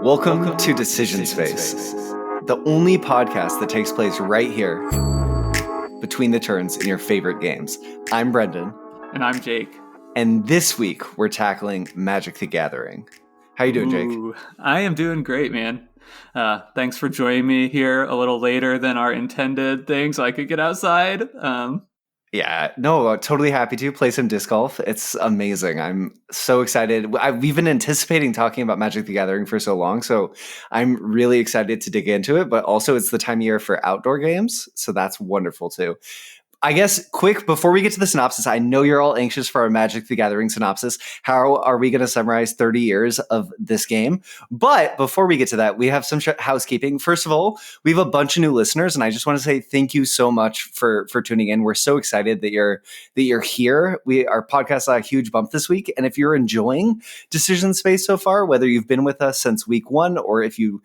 Welcome to Decision Space, the only podcast that takes place right here between the turns in your favorite games. I'm Brendan. And I'm Jake. And this week, we're tackling Magic the Gathering. How you doing, Jake? I am doing great, man. Thanks for joining me here a little later than our intended thing so I could get outside. Yeah, no, totally happy to play some disc golf. It's amazing. I'm so excited. We've been anticipating talking about Magic the Gathering for so long, so I'm really excited to dig into it, but also it's the time of year for outdoor games, so that's wonderful too. I guess, quick, before we get to the synopsis, I know you're all anxious for our Magic the Gathering synopsis. How are we going to summarize 30 years of this game? But before we get to that, we have some housekeeping. First of all, we have a bunch of new listeners, and I just want to say thank you so much for tuning in. We're so excited that you're here. Our podcast saw a huge bump this week, and if you're enjoying Decision Space so far, whether you've been with us since week one or if you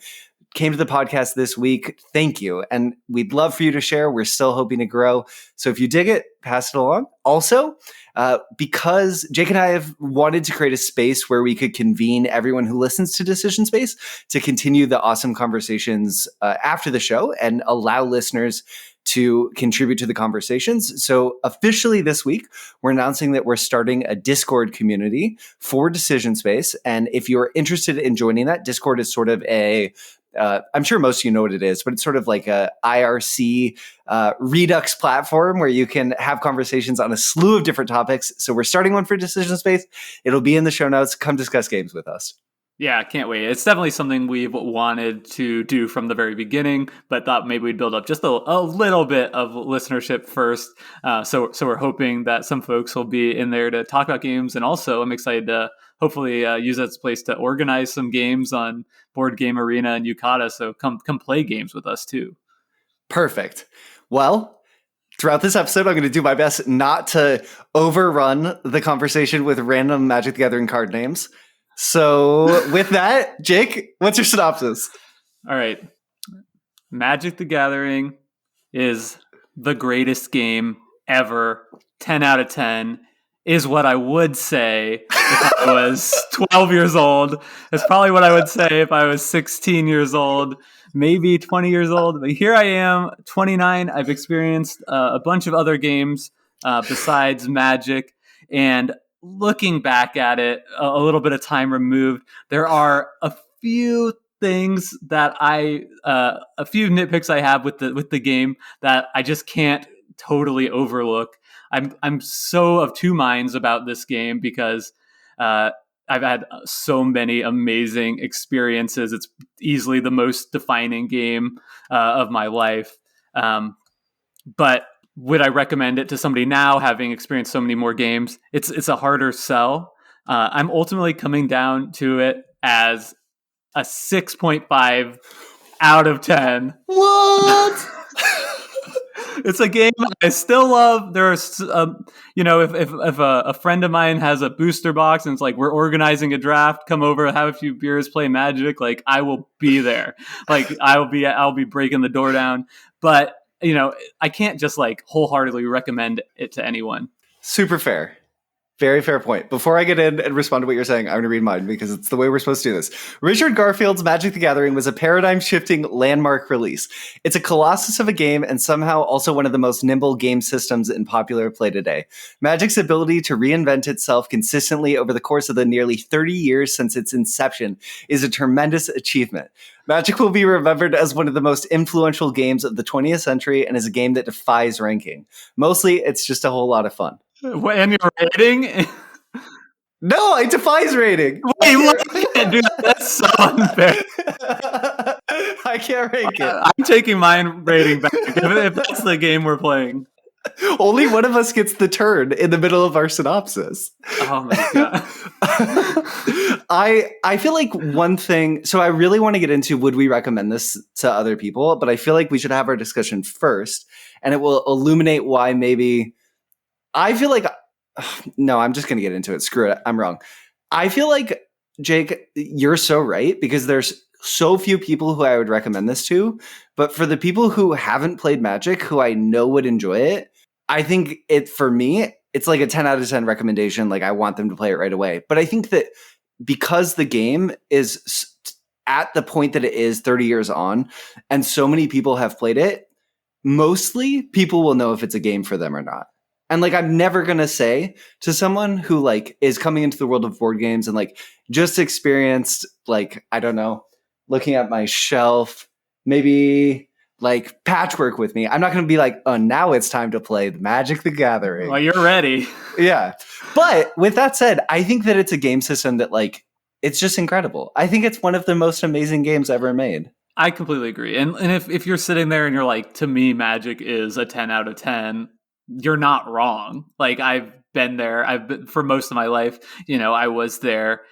came to the podcast this week, thank you. And we'd love for you to share. We're still hoping to grow. So if you dig it, pass it along. Also, because Jake and I have wanted to create a space where we could convene everyone who listens to Decision Space to continue the awesome conversations after the show and allow listeners to contribute to the conversations. So officially this week, we're announcing that we're starting a Discord community for Decision Space. And if you're interested in joining that, Discord is sort of I'm sure most of you know what it is, but it's sort of like a IRC Redux platform where you can have conversations on a slew of different topics. So we're starting one for Decision Space. It'll be in the show notes. Come discuss games with us. Yeah, I can't wait. It's definitely something we've wanted to do from the very beginning, but thought maybe we'd build up just a little bit of listenership first. So we're hoping that some folks will be in there to talk about games. And also I'm excited to hopefully use that as a place to organize some games on Board Game Arena and Yucata. So come play games with us too. Perfect. Well, throughout this episode, I'm going to do my best not to overrun the conversation with random Magic the Gathering card names. So with that, Jake, what's your synopsis? All right. Magic the Gathering is the greatest game ever. 10 out of 10 is what I would say if I was 12 years old. That's probably what I would say if I was 16 years old, maybe 20 years old. But here I am, 29. I've experienced a bunch of other games besides Magic. And looking back at it, a little bit of time removed, there are a few things that a few nitpicks I have with the game that I just can't totally overlook. I'm so of two minds about this game because I've had so many amazing experiences. It's easily the most defining game of my life. But would I recommend it to somebody now, having experienced so many more games? It's a harder sell. I'm ultimately coming down to it as a 6.5 out of 10. What? It's a game I still love. There's, if a friend of mine has a booster box and it's like, we're organizing a draft, come over, have a few beers, play Magic, like I will be there. Like I'll be breaking the door down. But I can't just like wholeheartedly recommend it to anyone. Super fair. Very fair point. Before I get in and respond to what you're saying, I'm going to read mine because it's the way we're supposed to do this. Richard Garfield's Magic the Gathering was a paradigm-shifting landmark release. It's a colossus of a game and somehow also one of the most nimble game systems in popular play today. Magic's ability to reinvent itself consistently over the course of the nearly 30 years since its inception is a tremendous achievement. Magic will be remembered as one of the most influential games of the 20th century and is a game that defies ranking. Mostly, it's just a whole lot of fun. And your rating? No, it defies rating. Wait, what? Dude, that's so unfair. I can't rank it. I'm taking my rating back if that's the game we're playing. Only one of us gets the turn in the middle of our synopsis. Oh my god. I feel like one thing, so I really want to get into would we recommend this to other people, but I feel like we should have our discussion first, and it will illuminate why maybe I feel like no, I'm just going to get into it. Screw it. I'm wrong. I feel like, Jake, you're so right because there's so few people who I would recommend this to, but for the people who haven't played Magic, who I know would enjoy it, I think for me, it's like a 10 out of 10 recommendation. Like I want them to play it right away. But I think that because the game is at the point that it is 30 years on, and so many people have played it, mostly people will know if it's a game for them or not. And like, I'm never going to say to someone who like is coming into the world of board games and like just experienced, like, I don't know, looking at my shelf, maybe like Patchwork with me. I'm not going to be like, oh, now it's time to play Magic the Gathering. Well, you're ready. Yeah. But with that said, I think that it's a game system that like, it's just incredible. I think it's one of the most amazing games ever made. I completely agree. And if you're sitting there and you're like, to me, Magic is a 10 out of 10, you're not wrong. Like, I've been there. I've been for most of my life. You know, I was there.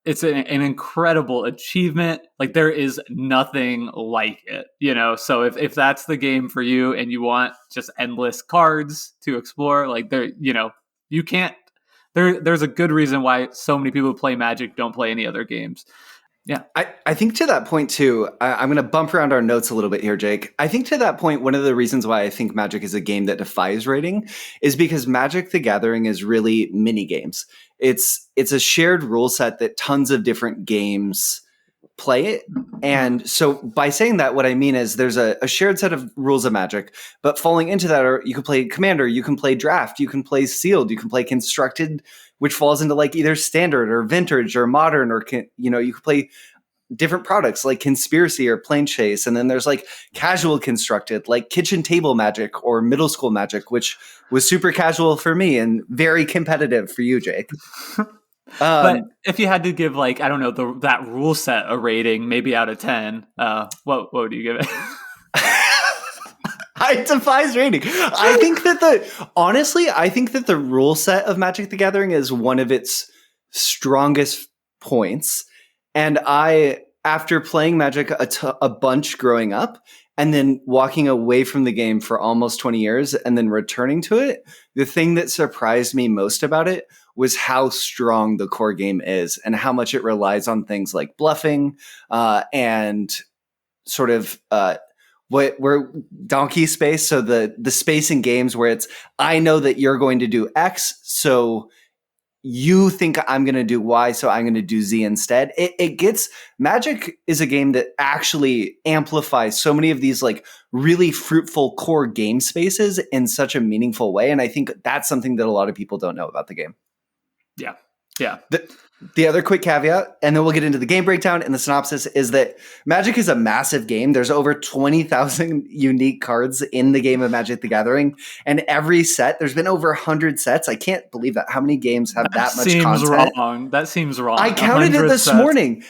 It's an incredible achievement. Like, there is nothing like it, you know? So if that's the game for you and you want just endless cards to explore, like there, you know, you can't, there's a good reason why so many people who play Magic don't play any other games. Yeah. I think to that point too, I'm going to bump around our notes a little bit here, Jake. I think to that point, one of the reasons why I think Magic is a game that defies rating is because Magic the Gathering is really mini games. It's a shared rule set that tons of different games play it. And so by saying that, what I mean is there's a shared set of rules of Magic, but falling into that, or you can play Commander, you can play Draft, you can play Sealed, you can play Constructed, which falls into like either Standard or Vintage or Modern, or you know, you can play different products like Conspiracy or Plane Chase. And then there's like casual Constructed, like Kitchen Table Magic or Middle School Magic, which was super casual for me and very competitive for you, Jake. But if you had to give, like, I don't know, that rule set a rating, maybe out of 10, what would you give it? It defies rating. I think that I think that the rule set of Magic the Gathering is one of its strongest points. And after playing Magic a bunch growing up and then walking away from the game for almost 20 years and then returning to it, the thing that surprised me most about it was how strong the core game is and how much it relies on things like bluffing and sort of we're donkey space. So the space in games where it's, I know that you're going to do X, so you think I'm going to do Y, so I'm going to do Z instead. Magic is a game that actually amplifies so many of these like really fruitful core game spaces in such a meaningful way. And I think that's something that a lot of people don't know about the game. Yeah. Yeah. The other quick caveat, and then we'll get into the game breakdown and the synopsis, is that Magic is a massive game. There's over 20,000 unique cards in the game of Magic the Gathering. And every set, there's been over 100 sets. I can't believe that. How many games have that much content? Wrong. That seems wrong. I counted it this morning.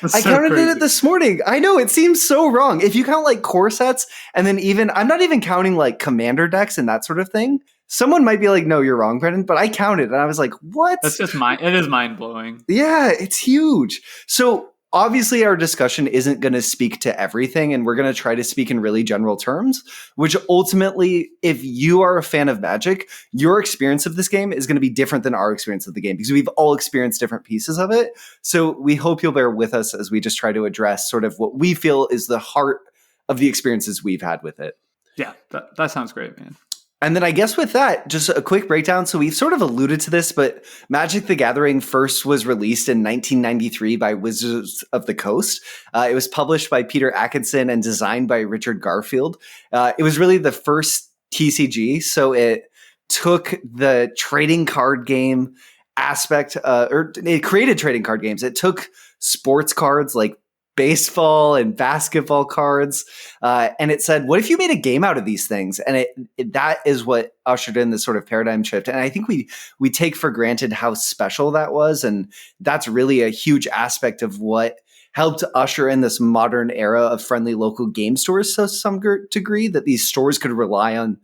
I know, it seems so wrong. If you count like core sets, and then even, I'm not even counting like commander decks and that sort of thing. Someone might be like, no, you're wrong, Brendan, but I counted and I was like, what? That's just it is mind blowing. Yeah, it's huge. So obviously our discussion isn't going to speak to everything, and we're going to try to speak in really general terms, which ultimately, if you are a fan of Magic, your experience of this game is going to be different than our experience of the game because we've all experienced different pieces of it. So we hope you'll bear with us as we just try to address sort of what we feel is the heart of the experiences we've had with it. Yeah, that sounds great, man. And then I guess with that, just a quick breakdown. So we've sort of alluded to this, but Magic the Gathering first was released in 1993 by Wizards of the Coast. It was published by Peter Atkinson and designed by Richard Garfield. It was really the first TCG. So it took the trading card game aspect, or it created trading card games. It took sports cards like baseball and basketball cards. And it said, what if you made a game out of these things? And that is what ushered in this sort of paradigm shift. And I think we take for granted how special that was. And that's really a huge aspect of what helped usher in this modern era of friendly local game stores to some degree, that these stores could rely on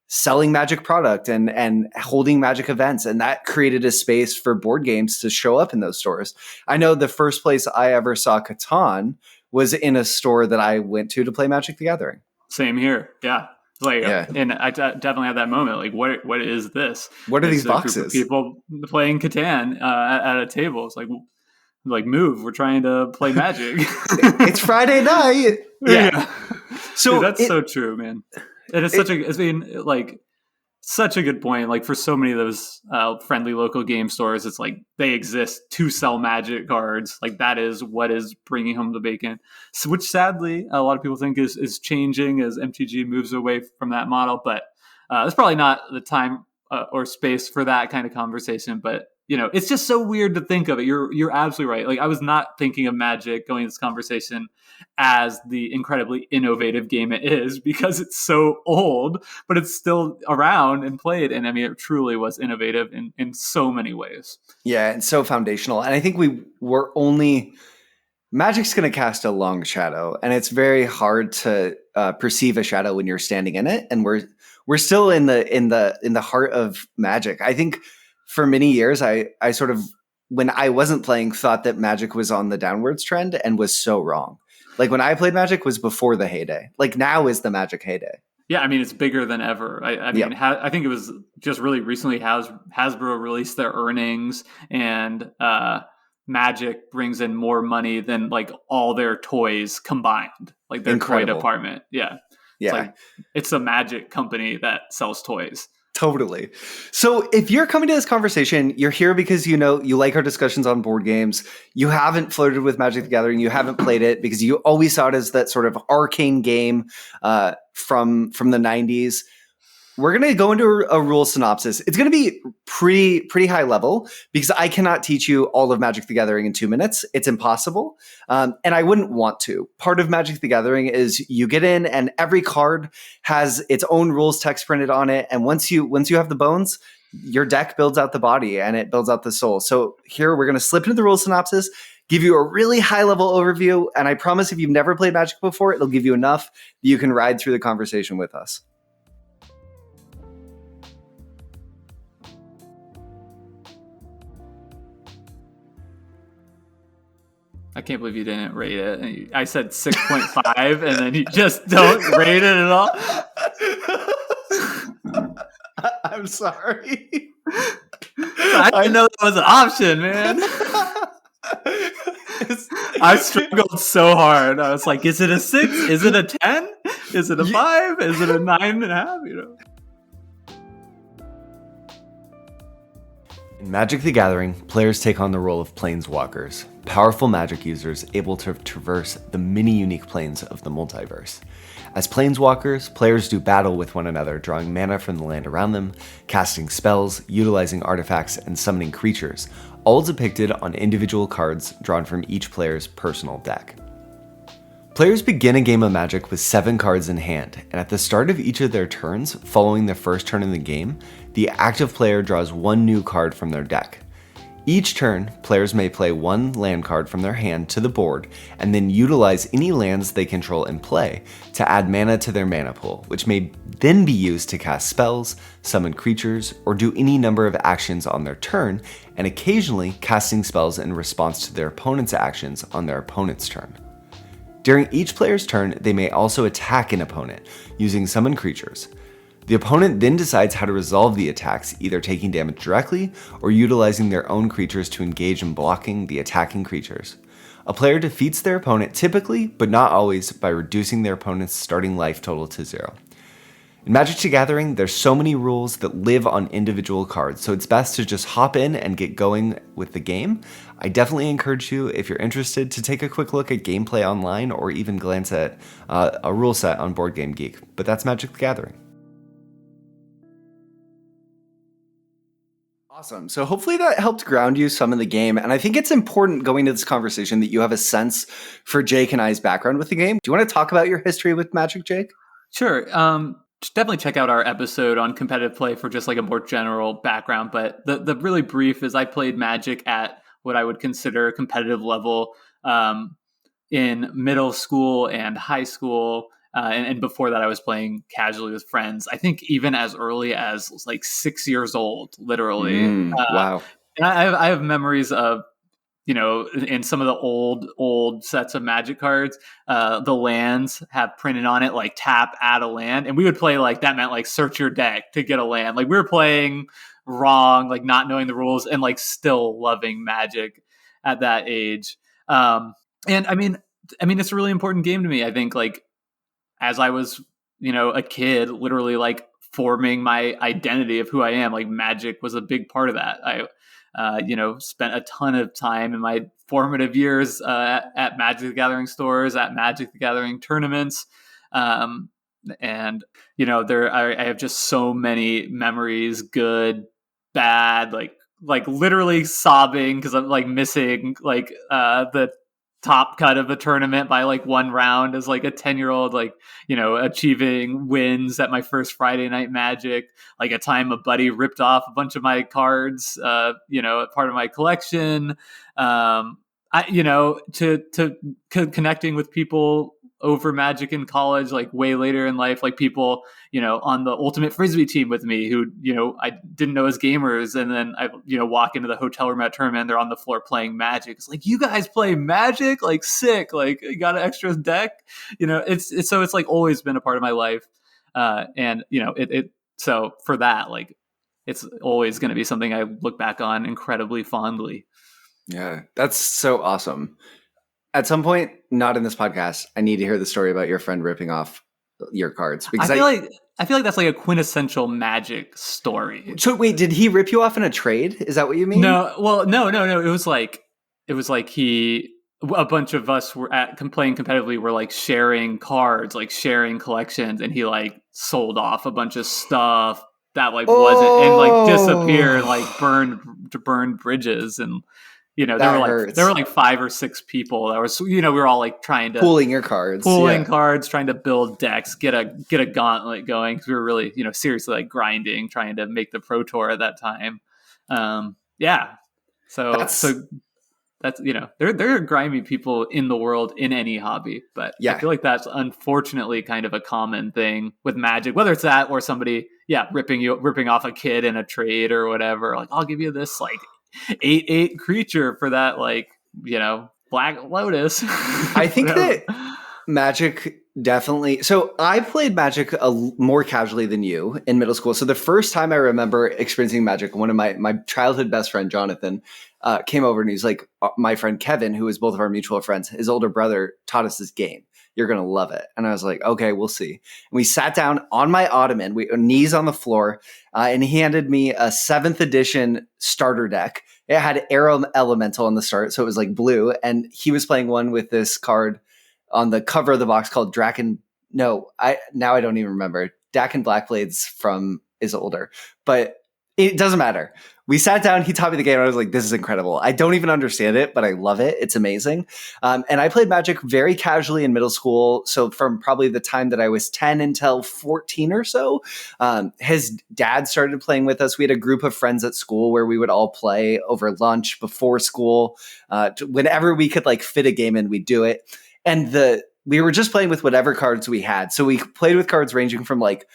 selling Magic product and holding Magic events. And that created a space for board games to show up in those stores. I know the first place I ever saw Catan was in a store that I went to play Magic the Gathering. Same here. Yeah. And I definitely had that moment. Like, what is this? What are these boxes? People playing Catan at a table. It's like, move. We're trying to play Magic. It's Friday night. Yeah. So dude, that's so true, man. It is it's been like such a good point. Like for so many of those friendly local game stores, it's like they exist to sell Magic cards. Like that is what is bringing home the bacon. So, which sadly a lot of people think is changing as MTG moves away from that model. But it's probably not the time or space for that kind of conversation. But it's just so weird to think of it. You're absolutely right. Like I was not thinking of Magic going into this conversation as the incredibly innovative game it is because it's so old, but it's still around and played. And I mean, it truly was innovative in so many ways. Yeah, and so foundational. And I think Magic's going to cast a long shadow, and it's very hard to perceive a shadow when you're standing in it. And we're still in the heart of Magic. I think for many years, I sort of, when I wasn't playing, thought that Magic was on the downwards trend and was so wrong. Like when I played Magic was before the heyday. Like now is the Magic heyday. Yeah, I mean it's bigger than ever. I mean, I think it was just really recently Hasbro released their earnings, and Magic brings in more money than like all their toys combined, like their toy department. Yeah, it's a Magic company that sells toys. Totally. So if you're coming to this conversation, you're here because you like our discussions on board games. You haven't flirted with Magic the Gathering. You haven't played it because you always saw it as that sort of arcane game from the 90s. We're going to go into a rule synopsis. It's going to be pretty high level because I cannot teach you all of Magic the Gathering in 2 minutes. It's impossible. And I wouldn't want to. Part of Magic the Gathering is you get in and every card has its own rules text printed on it. And once you have the bones, your deck builds out the body and it builds out the soul. So here we're going to slip into the rule synopsis, give you a really high level overview. And I promise if you've never played Magic before, it'll give you enough that you can ride through the conversation with us. I can't believe you didn't rate it. I said 6.5, and then you just don't rate it at all. I'm sorry. I didn't know that was an option, man. I struggled so hard. I was like, is it a 6? Is it a 10? Is it a 5? Is it a 9.5? In Magic the Gathering, players take on the role of planeswalkers, powerful Magic users able to traverse the many unique planes of the multiverse. As planeswalkers, players do battle with one another, drawing mana from the land around them, casting spells, utilizing artifacts, and summoning creatures, all depicted on individual cards drawn from each player's personal deck. Players begin a game of Magic with 7 cards in hand, and at the start of each of their turns, following the first turn in the game, the active player draws 1 new card from their deck. Each turn, players may play 1 land card from their hand to the board, and then utilize any lands they control in play to add mana to their mana pool, which may then be used to cast spells, summon creatures, or do any number of actions on their turn, and occasionally casting spells in response to their opponent's actions on their opponent's turn. During each player's turn, they may also attack an opponent, using summoned creatures. The opponent then decides how to resolve the attacks, either taking damage directly or utilizing their own creatures to engage in blocking the attacking creatures. A player defeats their opponent typically, but not always, by reducing their opponent's starting life total to 0. In Magic the Gathering, there's so many rules that live on individual cards, so it's best to just hop in and get going with the game. I definitely encourage you, if you're interested, to take a quick look at gameplay online or even glance at a rule set on Board Game Geek. But that's Magic the Gathering. Awesome. So hopefully that helped ground you some in the game. And I think it's important going to this conversation that you have a sense for Jake and I's background with the game. Do you want to talk about your history with Magic, Jake? Sure. Definitely check out our episode on competitive play for just like a more general background. But the really brief is I played Magic at what I would consider a competitive level in middle school and high school. And before that, I was playing casually with friends. I think even as early as like 6 years old, literally. Wow. And I have memories of, in some of the old sets of Magic cards, the lands have printed on it like tap, add a land. And we would play like that meant like search your deck to get a land. Like we were playing wrong, like not knowing the rules and like still loving Magic at that age. And I mean, it's a really important game to me. I think like as I was, a kid, literally like forming my identity of who I am. Like Magic was a big part of that. I spent a ton of time in my formative years at Magic the Gathering stores, at Magic the Gathering tournaments. And I have just so many memories, good, bad, like literally sobbing because I'm like missing like the top cut of a tournament by like one round as like a 10-year-old, like, achieving wins at my first Friday night Magic. Like a time a buddy ripped off a bunch of my cards, part of my collection. Connecting with people over Magic in college, like way later in life, like people, on the Ultimate Frisbee team with me who, I didn't know as gamers. And then I, walk into the hotel room at tournament and they're on the floor playing Magic. It's like, you guys play Magic? Like sick. Like you got an extra deck, it's like always been a part of my life. So for that, like, it's always going to be something I look back on incredibly fondly. Yeah, that's so awesome. At some point, not in this podcast, I need to hear the story about your friend ripping off your cards, because I feel like that's like a quintessential Magic story. So wait, did he rip you off in a trade? Is that what you mean? No. It was like a bunch of us were playing competitively. Were like sharing cards, like sharing collections, and he like sold off a bunch of stuff that like wasn't, and like disappeared, like burned bridges. And there were like 5 or 6 people that was, we were all like trying to pooling your cards, cards, trying to build decks, get a gauntlet going, because we were really, seriously like grinding, trying to make the Pro Tour at that time. So that's there are grimy people in the world in any hobby, but I feel like that's unfortunately kind of a common thing with Magic, whether it's that or somebody ripping off a kid in a trade or whatever. Like, I'll give you this like 8/8 creature for that, like, Black Lotus. I think that Magic definitely. So I played Magic more casually than you in middle school. So the first time I remember experiencing Magic, one of my childhood best friend, Jonathan, came over and he's like, my friend Kevin, who is both of our mutual friends, his older brother taught us this game. You're going to love it. And I was like, okay, we'll see. And we sat down on my ottoman, knees on the floor, and he handed me a 7th edition starter deck. It had Arrow Elemental on the start, so it was like blue. And he was playing one with this card on the cover of the box called Draken. No, I don't even remember. Daken Blackblades is older, but it doesn't matter. We sat down, he taught me the game, and I was like, this is incredible. I don't even understand it, but I love it. It's amazing. And I played Magic very casually in middle school. So from probably the time that I was 10 until 14 or so, his dad started playing with us. We had a group of friends at school where we would all play over lunch, before school. Whenever we could like fit a game in, we'd do it. And we were just playing with whatever cards we had. So we played with cards ranging from like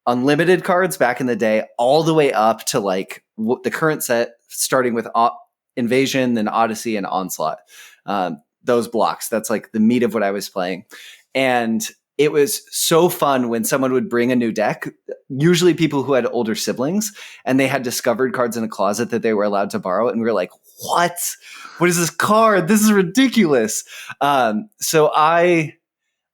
unlimited cards back in the day, all the way up to like the current set, starting with Invasion, then Odyssey and Onslaught. Those blocks, that's like the meat of what I was playing. And it was so fun when someone would bring a new deck, usually people who had older siblings, and they had discovered cards in a closet that they were allowed to borrow. And we were like, what is this card? This is ridiculous. So I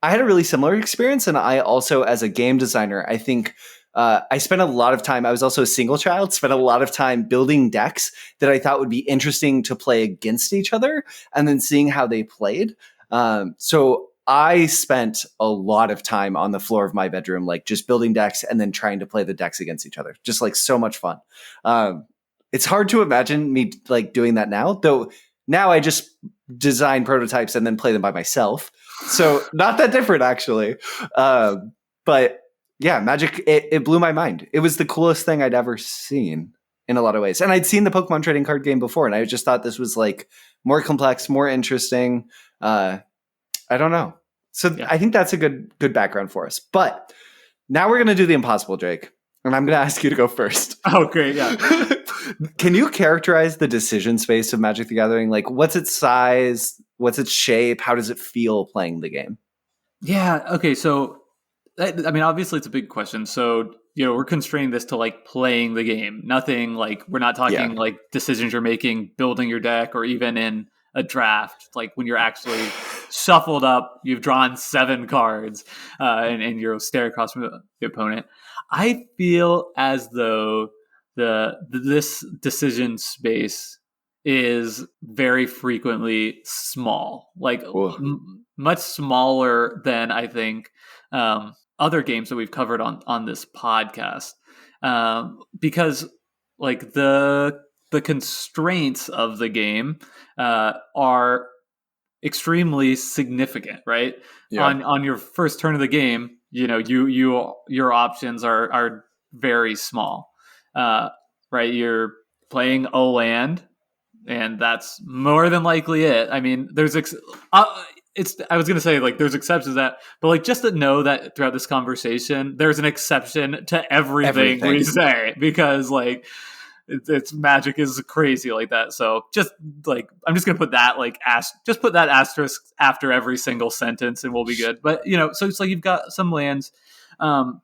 had a really similar experience. And I also, as a game designer, I think I spent a lot of time, I was also a single child, spent a lot of time building decks that I thought would be interesting to play against each other and then seeing how they played. So I spent a lot of time on the floor of my bedroom, like just building decks and then trying to play the decks against each other. Just like so much fun. It's hard to imagine me like doing that now, though. Now I just design prototypes and then play them by myself. So not that different, actually. But yeah, Magic, it blew my mind. It was the coolest thing I'd ever seen in a lot of ways. And I'd seen the Pokemon trading card game before, and I just thought this was like more complex, more interesting. I don't know. So yeah. I think that's a good background for us. But now we're going to do the impossible, Jake. And I'm going to ask you to go first. Oh, great. Yeah. Can you characterize the decision space of Magic the Gathering? Like, what's its size? What's its shape? How does it feel playing the game? Yeah. Okay. So, I mean, obviously it's a big question. So, we're constraining this to like playing the game. Nothing like, we're not talking like decisions you're making, building your deck, or even in a draft, like when you're actually shuffled up, you've drawn 7 cards, and you'll stare across from the opponent. I feel as though this decision space is very frequently small, like much smaller than I think other games that we've covered on this podcast, because like the constraints of the game are extremely significant, right? Yeah. On your first turn of the game, your options are very small, right? You're playing a land, and that's more than likely it. I mean, I was going to say, like, there's exceptions to that, but like, just to know that throughout this conversation, there's an exception to everything we say, because like it's Magic is crazy like that. So just like, I'm just going to put that like just put that asterisk after every single sentence and we'll be good. But so it's like, you've got some lands, and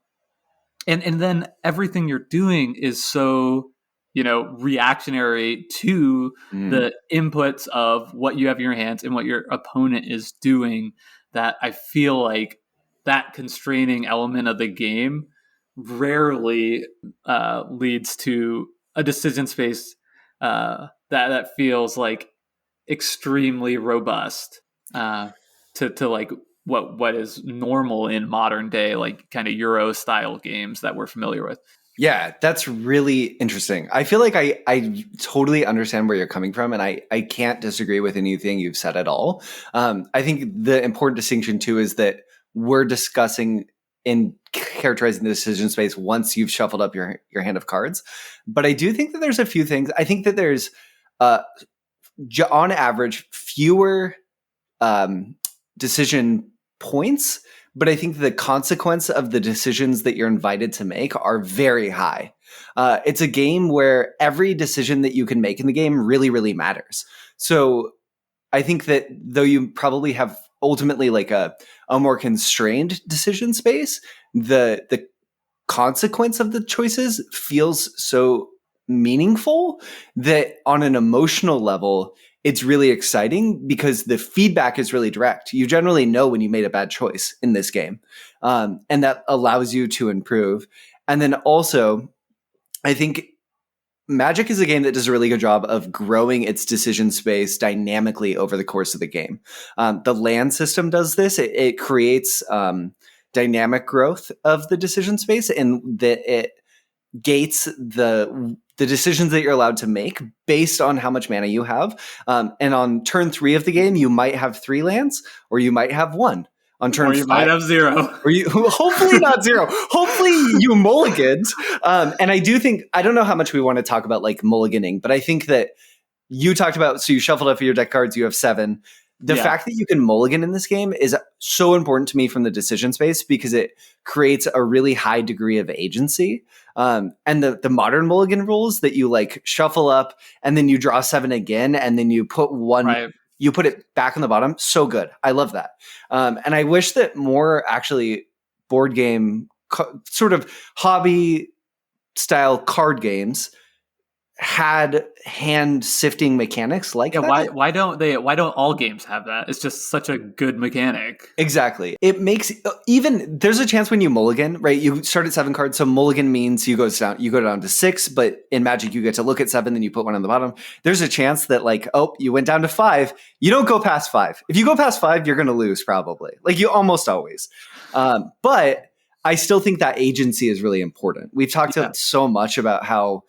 then everything you're doing is so reactionary to the inputs of what you have in your hands and what your opponent is doing, that I feel like that constraining element of the game rarely leads to a decision space that feels like extremely robust to like what is normal in modern day, like kind of Euro style games that we're familiar with. Yeah, that's really interesting. I feel like I totally understand where you're coming from, and I can't disagree with anything you've said at all. I think the important distinction too is that we're discussing in characterizing the decision space once you've shuffled up your hand of cards. But I do think that there's a few things. I think that there's on average fewer decision points, but I think the consequence of the decisions that you're invited to make are very high. It's a game where every decision that you can make in the game really, really matters. So I think that though you probably have ultimately like a more constrained decision space, the consequence of the choices feels so meaningful that on an emotional level, it's really exciting because the feedback is really direct. You generally know when you made a bad choice in this game, and that allows you to improve. And then also, I think Magic is a game that does a really good job of growing its decision space dynamically over the course of the game. The land system does this. It creates dynamic growth of the decision space, and that it gates the decisions that you're allowed to make based on how much mana you have. And on turn 3 of the game, you might have 3 lands, or you might have 1. On turn or you 5, might have 0. or you hopefully not 0. Hopefully you mulliganed. And I do think, I don't know how much we want to talk about like mulliganing, but I think that you talked about, so you shuffled up your deck cards, you have 7. The fact that you can mulligan in this game is so important to me from the decision space because it creates a really high degree of agency. And the modern mulligan rules that you like shuffle up and then you draw 7 again and then you put 1, right, you put it back on the bottom. So good. I love that. And I wish that more actually board game sort of hobby style card games had hand sifting mechanics like that. Why don't all games have that? It's just such a good mechanic. Exactly. It makes even there's a chance when you mulligan, right? You start at 7 cards, so mulligan means you go down to 6, but in Magic you get to look at 7, then you put 1 on the bottom. There's a chance that like, oh, you went down to 5. You don't go past 5. If you go past 5, you're gonna lose probably. Like you almost always. But I still think that agency is really important. We've talked so much about how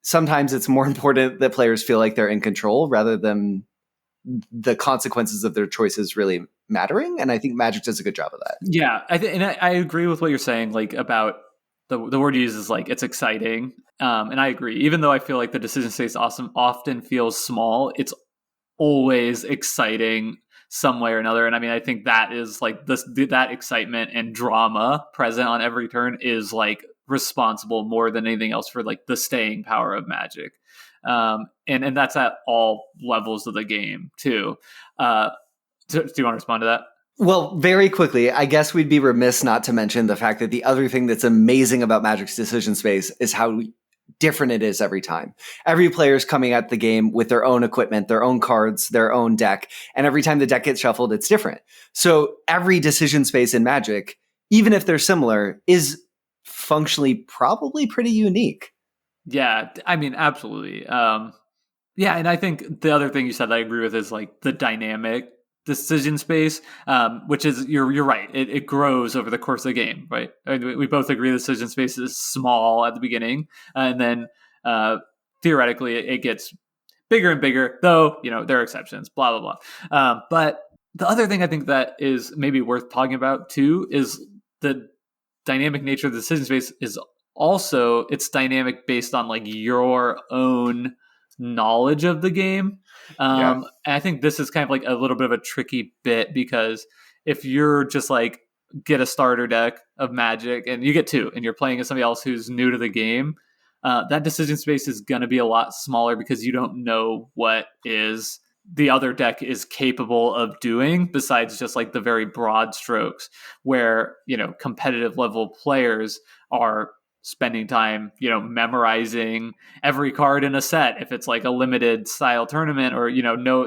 sometimes it's more important that players feel like they're in control rather than the consequences of their choices really mattering. And I think Magic does a good job of that. Yeah. I agree with what you're saying, like about the word you use is like, it's exciting. And I agree, even though I feel like the decision space often feels small, it's always exciting some way or another. And I mean, I think that is like that excitement and drama present on every turn is like responsible more than anything else for like the staying power of Magic. And that's at all levels of the game too. Do you want to respond to that? Well, very quickly, I guess we'd be remiss not to mention the fact that the other thing that's amazing about Magic's decision space is how different it is every time. Every player is coming at the game with their own equipment, their own cards, their own deck. And every time the deck gets shuffled, it's different. So every decision space in Magic, even if they're similar, is functionally probably pretty unique. Yeah, I mean, absolutely. Yeah, and I think the other thing you said that I agree with is like the dynamic decision space, which is you're right. It grows over the course of the game, right? I mean, we both agree the decision space is small at the beginning, and then theoretically it gets bigger and bigger. Though there are exceptions. Blah blah blah. But the other thing I think that is maybe worth talking about too is the dynamic nature of the decision space is also it's dynamic based on like your own knowledge of the game. Yeah. And I think this is kind of like a little bit of a tricky bit because if you're just like get a starter deck of Magic and you get two and you're playing as somebody else who's new to the game, that decision space is going to be a lot smaller because you don't know what is the other deck is capable of doing besides just like the very broad strokes where competitive level players are spending time memorizing every card in a set if it's like a limited style tournament or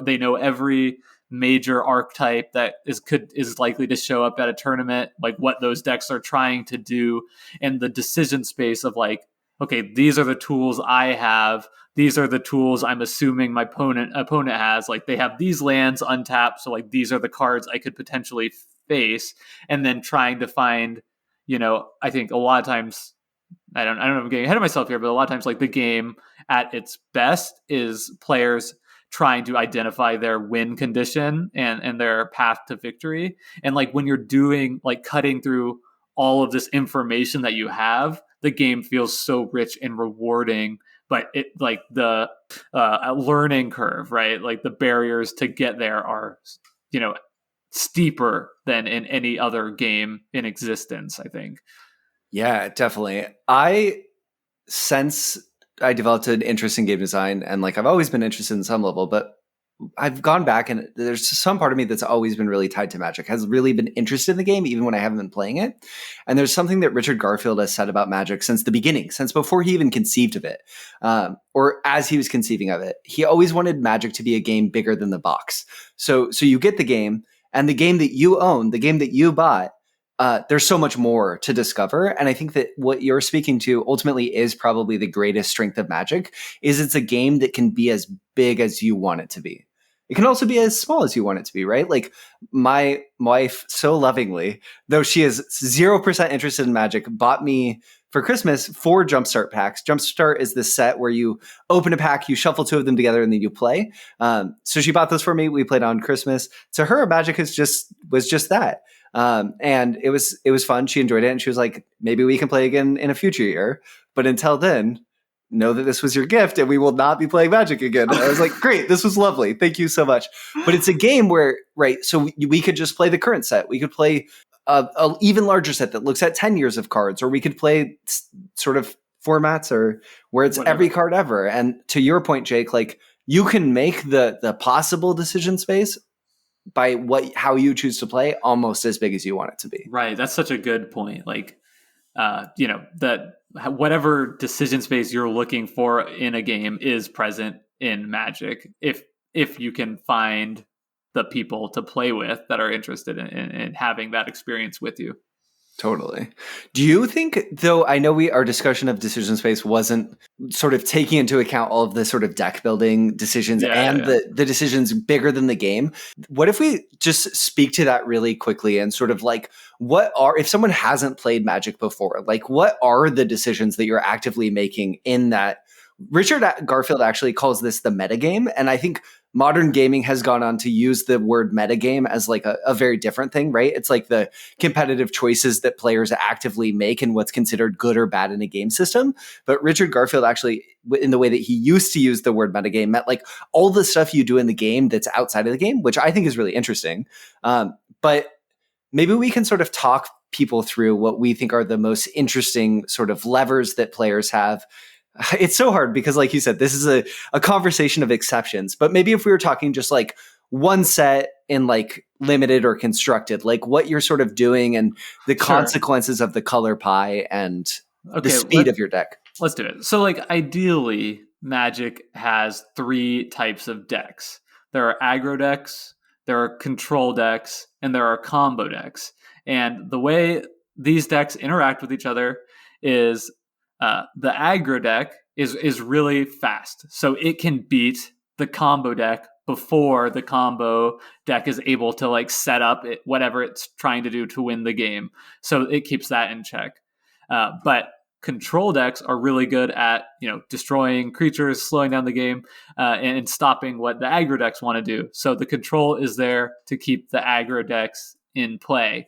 they know every major archetype that is likely to show up at a tournament, like what those decks are trying to do, and the decision space of like, okay, these are the tools I have, these are the tools I'm assuming my opponent has, like they have these lands untapped, so like these are the cards I could potentially face, and then trying to find, I think a lot of times, I don't know if I'm getting ahead of myself here, but a lot of times like the game at its best is players trying to identify their win condition and their path to victory. And like when you're doing like cutting through all of this information that you have, the game feels so rich and rewarding, but it like the learning curve, right? Like the barriers to get there are, steeper than in any other game in existence, I think. Yeah, definitely. Since I developed an interest in game design, and like I've always been interested in some level, but I've gone back and there's some part of me that's always been really tied to Magic, has really been interested in the game, even when I haven't been playing it. And there's something that Richard Garfield has said about Magic since the beginning, since before he even conceived of it, or as he was conceiving of it. He always wanted Magic to be a game bigger than the box. So you get the game, and the game that you own, the game that you bought, there's so much more to discover. And I think that what you're speaking to ultimately is probably the greatest strength of Magic, is it's a game that can be as big as you want it to be. It can also be as small as you want it to be, right? Like my wife so lovingly, though she is 0% interested in Magic, bought me for Christmas 4 Jumpstart packs. Jumpstart is this set where you open a pack, you shuffle 2 of them together, and then you play. So she bought those for me. We played on Christmas. To her, Magic was just that. And it was fun. She enjoyed it. And she was like, maybe we can play again in a future year. But until then, know that this was your gift and we will not be playing Magic again. And I was like, great, this was lovely. Thank you so much. But it's a game where, right, so we could just play the current set. We could play a even larger set that looks at 10 years of cards, or we could play sort of formats or where it's Whatever. every card ever. And to your point, Jake, like you can make the possible decision space by how you choose to play almost as big as you want it to be. Right. That's such a good point. Like, that whatever decision space you're looking for in a game is present in Magic if you can find the people to play with that are interested in having that experience with you. Totally. Do you think, though, I know our discussion of decision space wasn't sort of taking into account all of the sort of deck building decisions the decisions bigger than the game. What if we just speak to that really quickly and sort of like, if someone hasn't played Magic before, like what are the decisions that you're actively making in that? Richard Garfield actually calls this the metagame. And I think modern gaming has gone on to use the word metagame as like a very different thing, right? It's like the competitive choices that players actively make and what's considered good or bad in a game system. But Richard Garfield actually, in the way that he used to use the word metagame, meant like all the stuff you do in the game that's outside of the game, which I think is really interesting. But maybe we can sort of talk people through what we think are the most interesting sort of levers that players have. It's so hard because, like you said, this is a conversation of exceptions. But maybe if we were talking just like one set in like limited or constructed, like what you're sort of doing and the consequences of the color pie and the speed of your deck. Let's do it. So, like, ideally, Magic has three types of decks. There are aggro decks, there are control decks, and there are combo decks. And the way these decks interact with each other is the aggro deck is really fast, so it can beat the combo deck before the combo deck is able to like set up whatever it's trying to do to win the game. So it keeps that in check. But control decks are really good at destroying creatures, slowing down the game, and stopping what the aggro decks want to do. So the control is there to keep the aggro decks in play.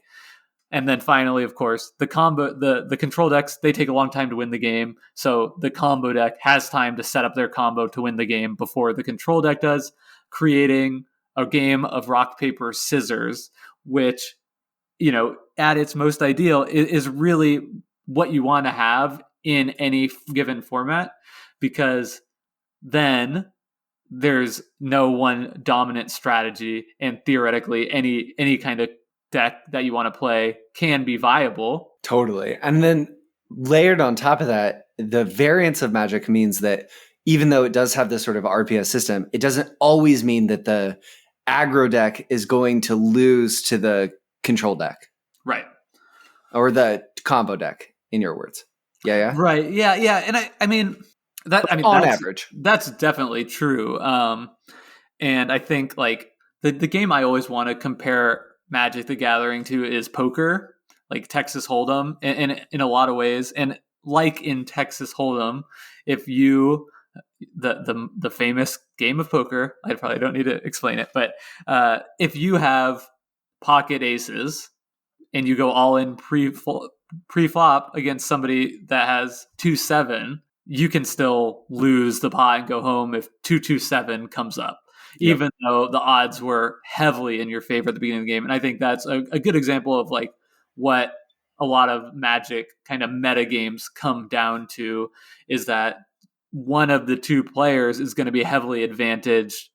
And then finally, of course, the control decks, they take a long time to win the game. So the combo deck has time to set up their combo to win the game before the control deck does, creating a game of rock, paper, scissors, which, at its most ideal is really what you want to have in any given format, because then there's no one dominant strategy, and theoretically any kind of deck that you want to play can be viable. Totally. And then layered on top of that, the variance of Magic means that even though it does have this sort of RPS system, it doesn't always mean that the aggro deck is going to lose to the control deck. Right. Or the combo deck, in your words. Yeah. Right. Yeah. And I mean on average, that's definitely true. And I think like the game I always want to compare Magic the Gathering to is poker, like Texas Hold'em, in a lot of ways. And like in Texas Hold'em, if you the famous game of poker, I probably don't need to explain it, but if you have pocket aces and you go all in pre-flop against somebody that has 2-7, you can still lose the pot and go home if 2-2-7 comes up, even though the odds were heavily in your favor at the beginning of the game. And I think that's a good example of like what a lot of Magic kind of meta games come down to, is that one of the two players is going to be heavily advantaged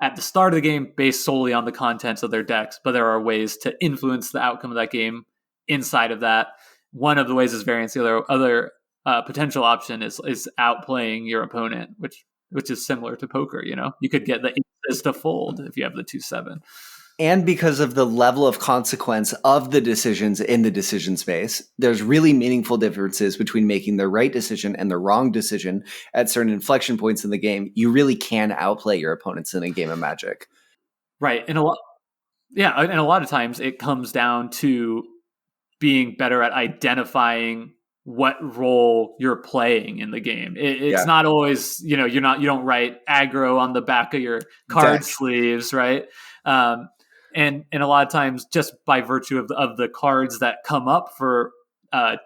at the start of the game based solely on the contents of their decks, but there are ways to influence the outcome of that game inside of that. One of the ways is variance. The other potential option is outplaying your opponent, which is similar to poker. You could get the aces to fold if you have the 2-7. And because of the level of consequence of the decisions in the decision space, there's really meaningful differences between making the right decision and the wrong decision at certain inflection points in the game. You really can outplay your opponents in a game of Magic. Right. And a lot of times it comes down to being better at identifying what role you're playing in the game. It's not always, you don't write aggro on the back of your card sleeves, right? And a lot of times, just by virtue of the cards that come up for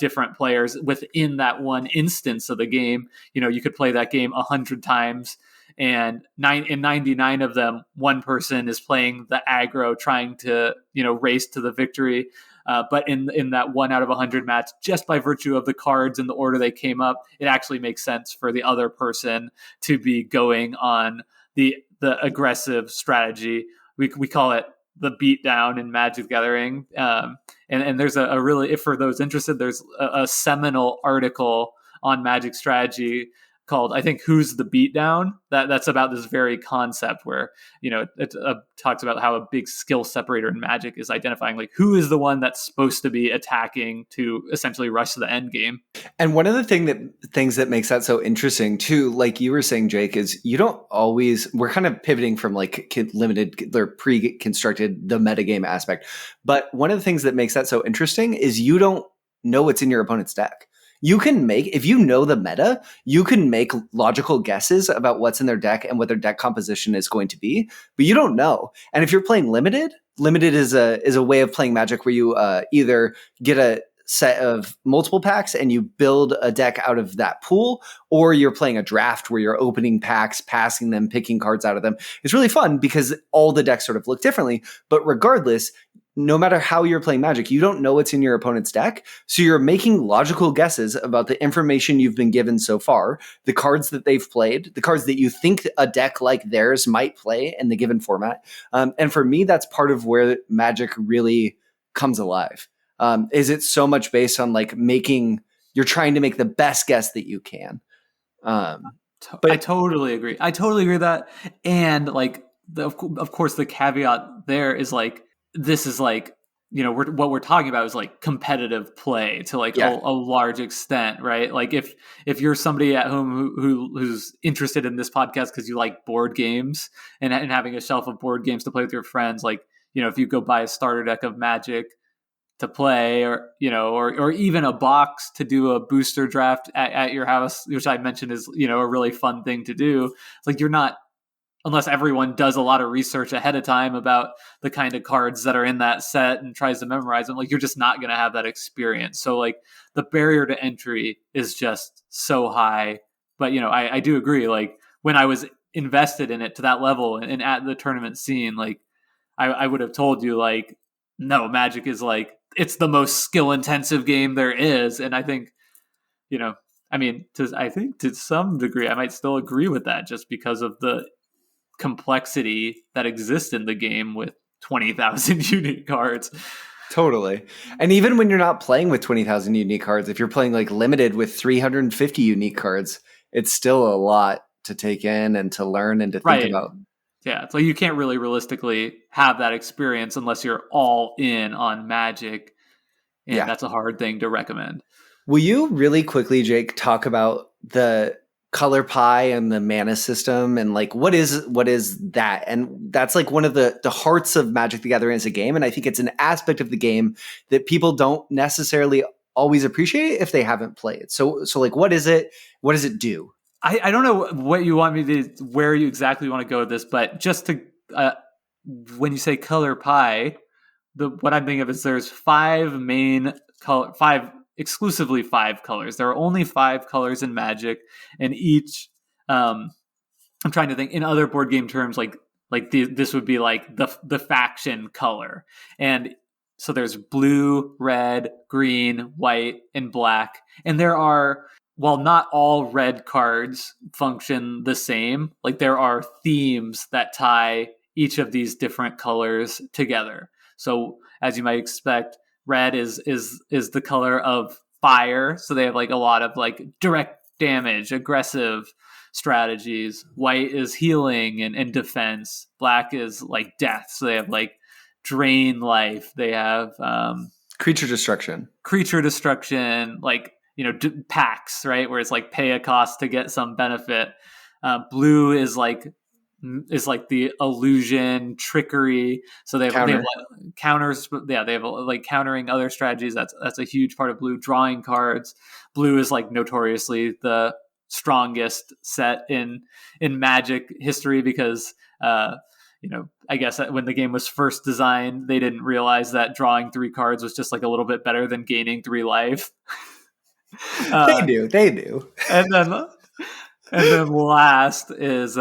different players within that one instance of the game, you could play that game 100 times, and in 99 of them, one person is playing the aggro, trying to race to the victory. But in that 1 out of 100 match, just by virtue of the cards and the order they came up, it actually makes sense for the other person to be going on the aggressive strategy. We call it the beatdown in Magic the Gathering. And there's a really, if for those interested, there's a seminal article on Magic strategy called, I think, Who's the Beatdown? That's about this very concept where, it talks about how a big skill separator in Magic is identifying like who is the one that's supposed to be attacking to essentially rush to the end game. And one of the things that makes that so interesting too, like you were saying, Jake, is you don't always, we're kind of pivoting from like limited or pre-constructed the metagame aspect. But one of the things that makes that so interesting is you don't know what's in your opponent's deck. You can make, if you know the meta, you can make logical guesses about what's in their deck and what their deck composition is going to be, but you don't know. And if you're playing limited is a way of playing Magic where you either get a set of multiple packs and you build a deck out of that pool, or you're playing a draft where you're opening packs, passing them, picking cards out of them. It's really fun because all the decks sort of look differently, but regardless, no matter how you're playing Magic, you don't know what's in your opponent's deck. So you're making logical guesses about the information you've been given so far, the cards that they've played, the cards that you think a deck like theirs might play in the given format. And for me, that's part of where Magic really comes alive. Is it so much based on like making you're trying to make the best guess that you can. I But totally agree. I totally agree with that. And like, of course, the caveat there is like, this is like, what we're talking about is like competitive play to like yeah, a large extent, right? Like if you're somebody at home who's interested in this podcast because you like board games and having a shelf of board games to play with your friends, like, if you go buy a starter deck of Magic to play, or or even a box to do a booster draft at your house, which I mentioned is a really fun thing to do. It's like, you're not, unless everyone does a lot of research ahead of time about the kind of cards that are in that set and tries to memorize them, like, you're just not going to have that experience. So like, the barrier to entry is just so high. But I do agree, like, when I was invested in it to that level and at the tournament scene, like, I would have told you, like, no, Magic is like, it's the most skill intensive game there is. And I think, I think to some degree, I might still agree with that, just because of the complexity that exists in the game with 20,000 unique cards. totally. And even when you're not playing with 20,000 unique cards, if you're playing like limited with 350 unique cards, it's still a lot to take in and to learn and to think Right. about. Yeah. It's like, you can't really realistically have that experience unless you're all in on Magic. And Yeah. that's a hard thing to recommend. Will you really quickly, Jake, talk about the color pie and the mana system and like what is that? And that's like one of the hearts of Magic the Gathering as a game. And I think it's an aspect of the game that people don't necessarily always appreciate if they haven't played. So like, what is it? What does it do? I don't know what you want me to, where you exactly want to go with this, but just to, when you say color pie, what I'm thinking of is there's exclusively five colors. There are only five colors in Magic, and each, I'm trying to think in other board game terms, this would be like the faction color. And so there's blue, red, green, white, and black. And there are, while not all red cards function the same, like, there are themes that tie each of these different colors together. So as you might expect, red is the color of fire. So they have like a lot of like direct damage, aggressive strategies. White is healing and defense. Black is like death. So they have like drain life. They have Creature destruction. Like, packs, right? Where it's like pay a cost to get some benefit. Blue is like the illusion, trickery. So they have counters. Yeah, they have like countering other strategies. That's a huge part of blue. Drawing cards. Blue is like notoriously the strongest set in Magic history because I guess when the game was first designed, they didn't realize that drawing 3 cards was just like a little bit better than gaining 3 life. They do. And then last is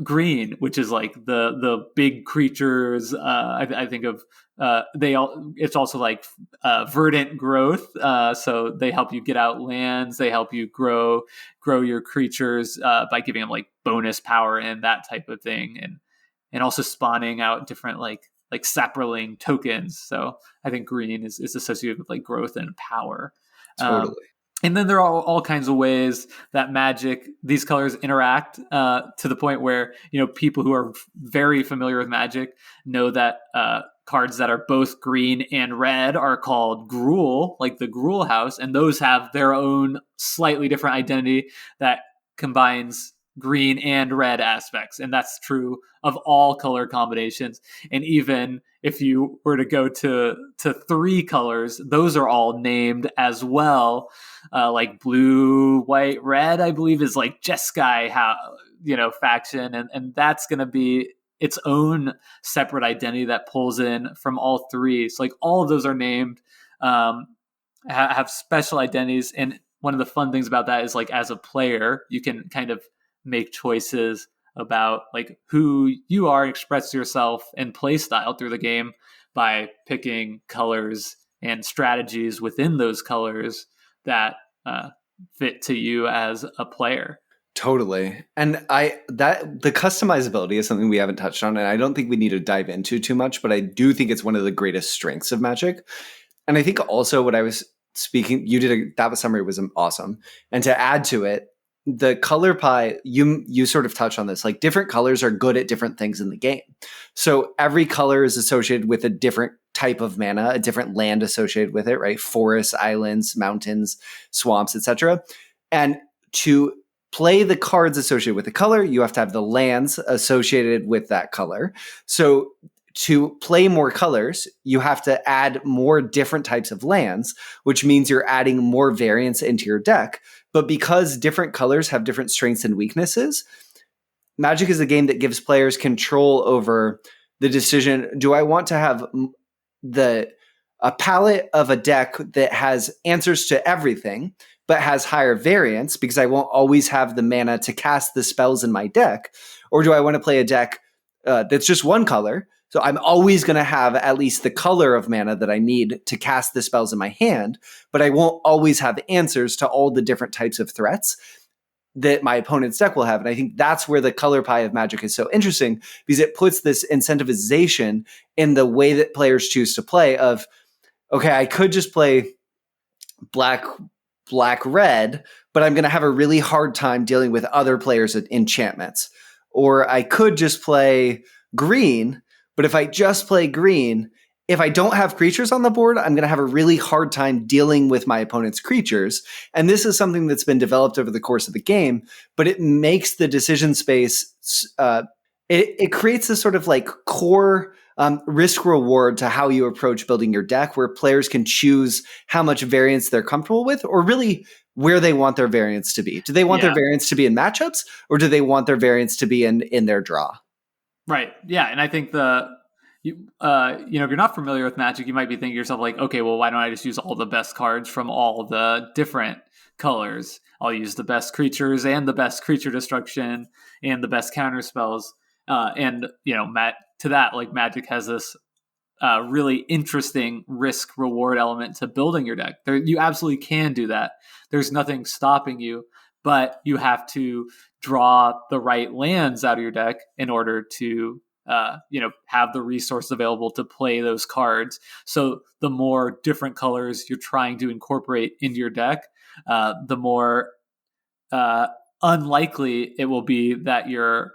green, which is like the big creatures. I think of it's also like verdant growth. So they help you get out lands. They help you grow your creatures by giving them like bonus power and that type of thing, and also spawning out different like saproling tokens. So I think green is associated with like growth and power. Totally. And then there are all kinds of ways that these colors interact to the point where, people who are very familiar with Magic know that cards that are both green and red are called Gruul, like the Gruul house. And those have their own slightly different identity that combines green and red aspects. And that's true of all color combinations. And even if you were to go to 3 colors, those are all named as well. Like blue, white, red, I believe is like Jeskai, faction. And that's going to be its own separate identity that pulls in from all 3. So like all of those are named, have special identities. And one of the fun things about that is like as a player, you can kind of make choices about like who you are, express yourself and play style through the game by picking colors and strategies within those colors that fit to you as a player. Totally. And the customizability is something we haven't touched on, and I don't think we need to dive into too much, but I do think it's one of the greatest strengths of Magic. And I think also what I was speaking, that summary was awesome. And to add to it, the color pie, you sort of touch on this, like different colors are good at different things in the game. So every color is associated with a different type of mana, a different land associated with it, right? Forests, islands, mountains, swamps, etc. And to play the cards associated with the color, you have to have the lands associated with that color. So to play more colors, you have to add more different types of lands, which means you're adding more variance into your deck. But because different colors have different strengths and weaknesses, Magic is a game that gives players control over the decision, do I want to have a palette of a deck that has answers to everything, but has higher variance because I won't always have the mana to cast the spells in my deck? Or do I want to play a deck that's just one color? So I'm always going to have at least the color of mana that I need to cast the spells in my hand, but I won't always have answers to all the different types of threats that my opponent's deck will have. And I think that's where the color pie of Magic is so interesting, because it puts this incentivization in the way that players choose to play of, okay, I could just play black, red, but I'm going to have a really hard time dealing with other players' enchantments. Or I could just play green, but if I just play green, if I don't have creatures on the board, I'm going to have a really hard time dealing with my opponent's creatures. And this is something that's been developed over the course of the game, but it makes the decision space, it creates this sort of like core risk reward to how you approach building your deck, where players can choose how much variance they're comfortable with, or really where they want their variance to be. Do they want their variance to be in matchups, or do they want their variance to be in their draw? Right. Yeah. And I think if you're not familiar with Magic, you might be thinking to yourself like, okay, well, why don't I just use all the best cards from all the different colors? I'll use the best creatures and the best creature destruction and the best counter spells. To that, like Magic has this really interesting risk reward element to building your deck. You absolutely can do that. There's nothing stopping you, but you have to draw the right lands out of your deck in order to have the resource available to play those cards. So the more different colors you're trying to incorporate into your deck, the more unlikely it will be that your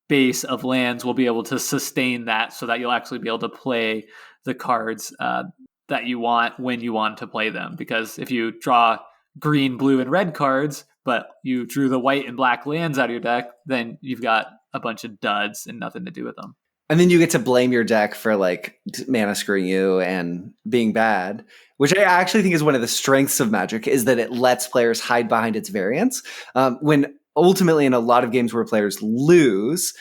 base of lands will be able to sustain that, so that you'll actually be able to play the cards that you want when you want to play them. Because if you draw green, blue, and red cards, but you drew the white and black lands out of your deck, then you've got a bunch of duds and nothing to do with them. And then you get to blame your deck for like mana screwing you and being bad, which I actually think is one of the strengths of Magic, is that it lets players hide behind its variance. When ultimately in a lot of games where players lose,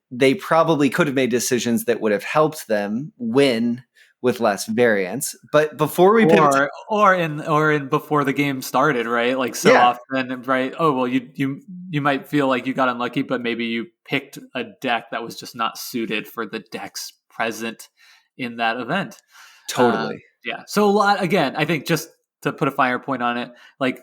they probably could have made decisions that would have helped them win with less variance. But before we pivot, or in before the game started, right? Like often, right? Oh well, you might feel like you got unlucky, but maybe you picked a deck that was just not suited for the decks present in that event. Totally. So a lot, again, I think, just to put a finer point on it, like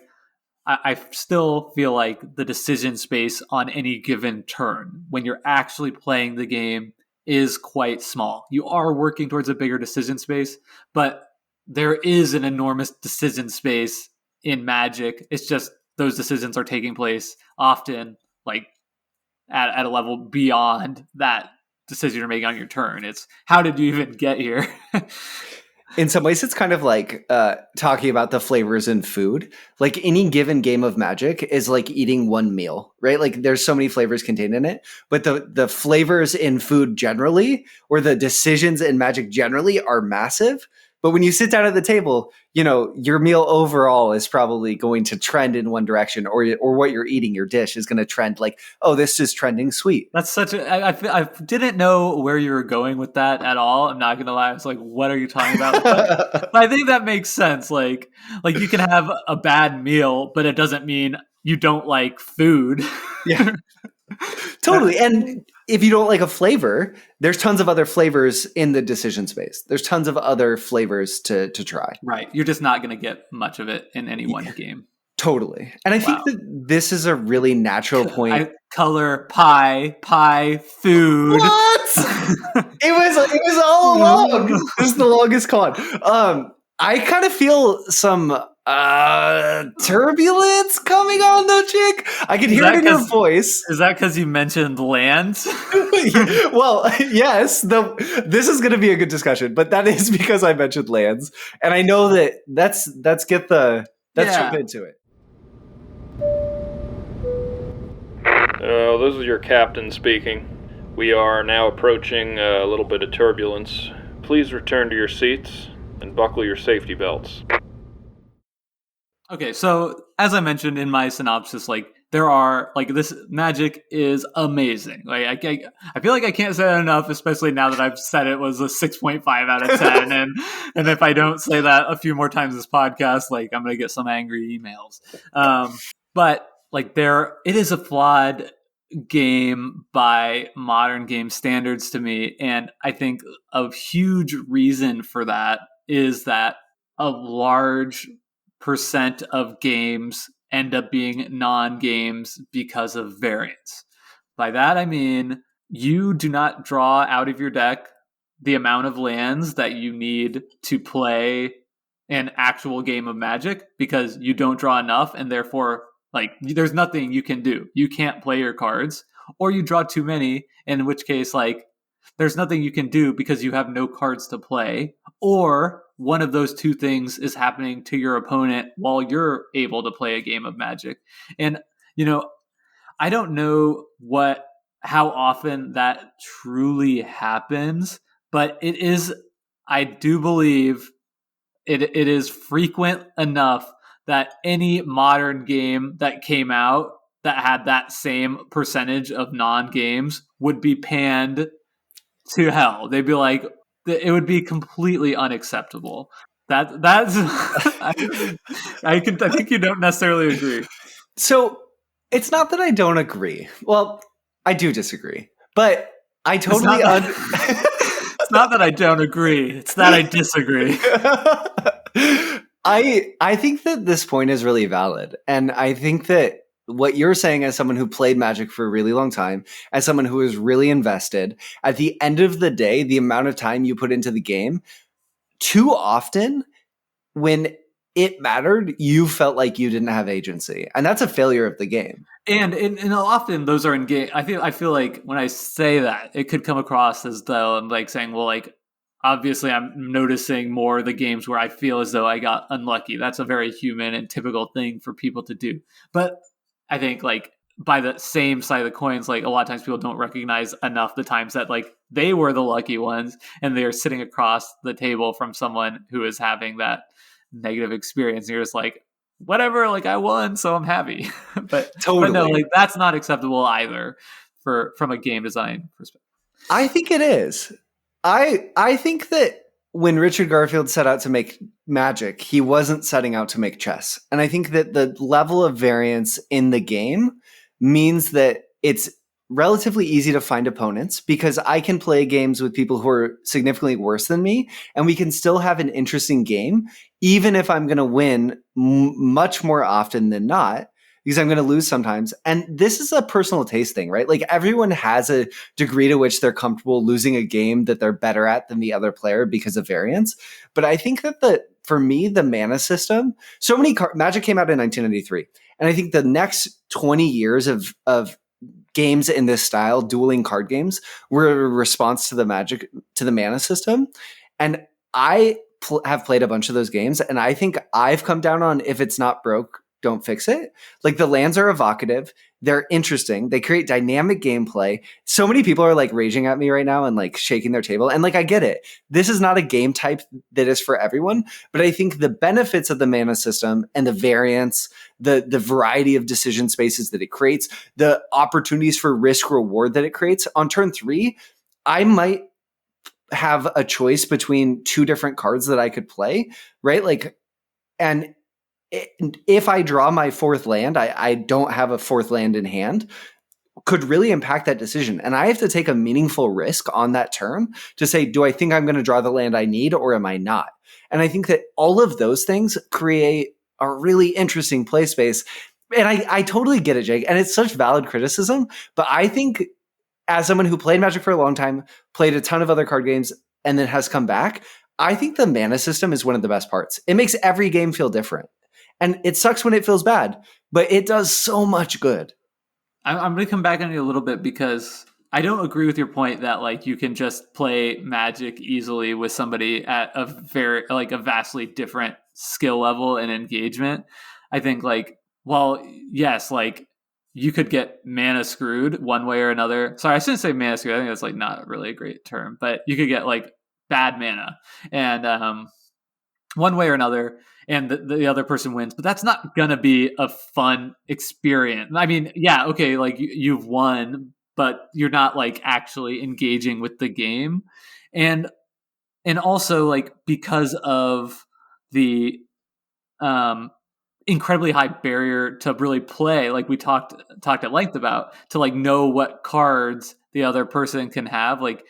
I still feel like the decision space on any given turn when you're actually playing the game is quite small. You are working towards a bigger decision space, but there is an enormous decision space in Magic. It's just those decisions are taking place often like at a level beyond that decision you're making on your turn. It's how did you even get here? In some ways, it's kind of like talking about the flavors in food. Like any given game of Magic is like eating one meal, right? Like there's so many flavors contained in it, but the flavors in food generally, or the decisions in Magic generally, are massive. But when you sit down at the table, your meal overall is probably going to trend in one direction, or what you're eating, your dish, is going to trend like, oh, this is trending sweet. That's such I didn't know where you were going with that at all. I'm not going to lie. I was like, what are you talking about? But I think that makes sense. Like you can have a bad meal, but it doesn't mean you don't like food. Yeah. Totally. And if you don't like a flavor, there's tons of other flavors in the decision space. There's tons of other flavors to try. Right. You're just not going to get much of it in any one game. Totally. And I think that this is a really natural point. Color, pie, food. What? It was all along. This is the longest con. I kind of feel some turbulence coming on though, chick. I can hear it in your voice. Is that because you mentioned lands? Well, yes, this is going to be a good discussion, but that is because I mentioned lands, and I know that let's jump into it. This is your captain speaking. We are now approaching a little bit of turbulence. Please return to your seats and buckle your safety belts. Okay, so as I mentioned in my synopsis, like there are like this Magic is amazing. Like I feel like I can't say that enough, especially now that I've said it was a 6.5 out of 10, and if I don't say that a few more times this podcast, like I'm gonna get some angry emails. But like it is a flawed game by modern game standards to me, and I think a huge reason for that is that a large percent of games end up being non-games because of variance. By that I mean you do not draw out of your deck the amount of lands that you need to play an actual game of Magic because you don't draw enough, and therefore like there's nothing you can do. You can't play your cards, or you draw too many, in which case like there's nothing you can do because you have no cards to play, or one of those two things is happening to your opponent while you're able to play a game of Magic. And I don't know how often that truly happens, but I do believe it is frequent enough that any modern game that came out that had that same percentage of non-games would be panned to hell. They'd be like, it would be completely unacceptable. That's I think you don't necessarily agree. So it's not that I don't agree. Well, I do disagree, but I totally. It's not that I don't agree. It's that I disagree. I think that this point is really valid, and I think that what you're saying as someone who played Magic for a really long time, as someone who is really invested, at the end of the day, the amount of time you put into the game, too often when it mattered, you felt like you didn't have agency. And that's a failure of the game. And often those are in game. I feel like when I say that, it could come across as though I'm like saying, well, like, obviously I'm noticing more the games where I feel as though I got unlucky. That's a very human and typical thing for people to do. But I think like by the same side of the coins, like a lot of times people don't recognize enough the times that like they were the lucky ones and they're sitting across the table from someone who is having that negative experience. And you're just like, whatever, like I won, so I'm happy. but no, like that's not acceptable either from a game design perspective. I think it is. I think that when Richard Garfield set out to make Magic, he wasn't setting out to make chess. And I think that the level of variance in the game means that it's relatively easy to find opponents because I can play games with people who are significantly worse than me, and we can still have an interesting game, even if I'm going to win much more often than not, because I'm going to lose sometimes. And this is a personal taste thing, right? Like everyone has a degree to which they're comfortable losing a game that they're better at than the other player because of variance. But I think that for me, the mana system, Magic came out in 1993. And I think the next 20 years of games in this style, dueling card games, were a response to the mana system. And I have played a bunch of those games, and I think I've come down on if it's not broke, don't fix it. Like the lands are evocative. They're interesting. They create dynamic gameplay. So many people are like raging at me right now and like shaking their table. And like, I get it. This is not a game type that is for everyone, but I think the benefits of the mana system and the variance, the variety of decision spaces that it creates, the opportunities for risk reward that it creates on turn 3, I might have a choice between 2 different cards that I could play, right? Like, and if I draw my 4th land, I don't have a 4th land in hand, could really impact that decision. And I have to take a meaningful risk on that turn to say, do I think I'm going to draw the land I need or am I not? And I think that all of those things create a really interesting play space. And I totally get it, Jake. And it's such valid criticism. But I think as someone who played Magic for a long time, played a ton of other card games, and then has come back, I think the mana system is one of the best parts. It makes every game feel different. And it sucks when it feels bad, but it does so much good. I'm going to come back on you a little bit because I don't agree with your point that like you can just play Magic easily with somebody at a vastly different skill level and engagement. I think like, well, yes, like you could get mana screwed one way or another. Sorry, I shouldn't say mana screwed. I think that's like not really a great term, but you could get like bad mana and one way or another, and the other person wins. But that's not gonna be a fun experience. I mean, yeah, okay, like you've won, but you're not like actually engaging with the game, and also like because of the um incredibly high barrier to really play, like we talked at length about, to like know what cards the other person can have. Like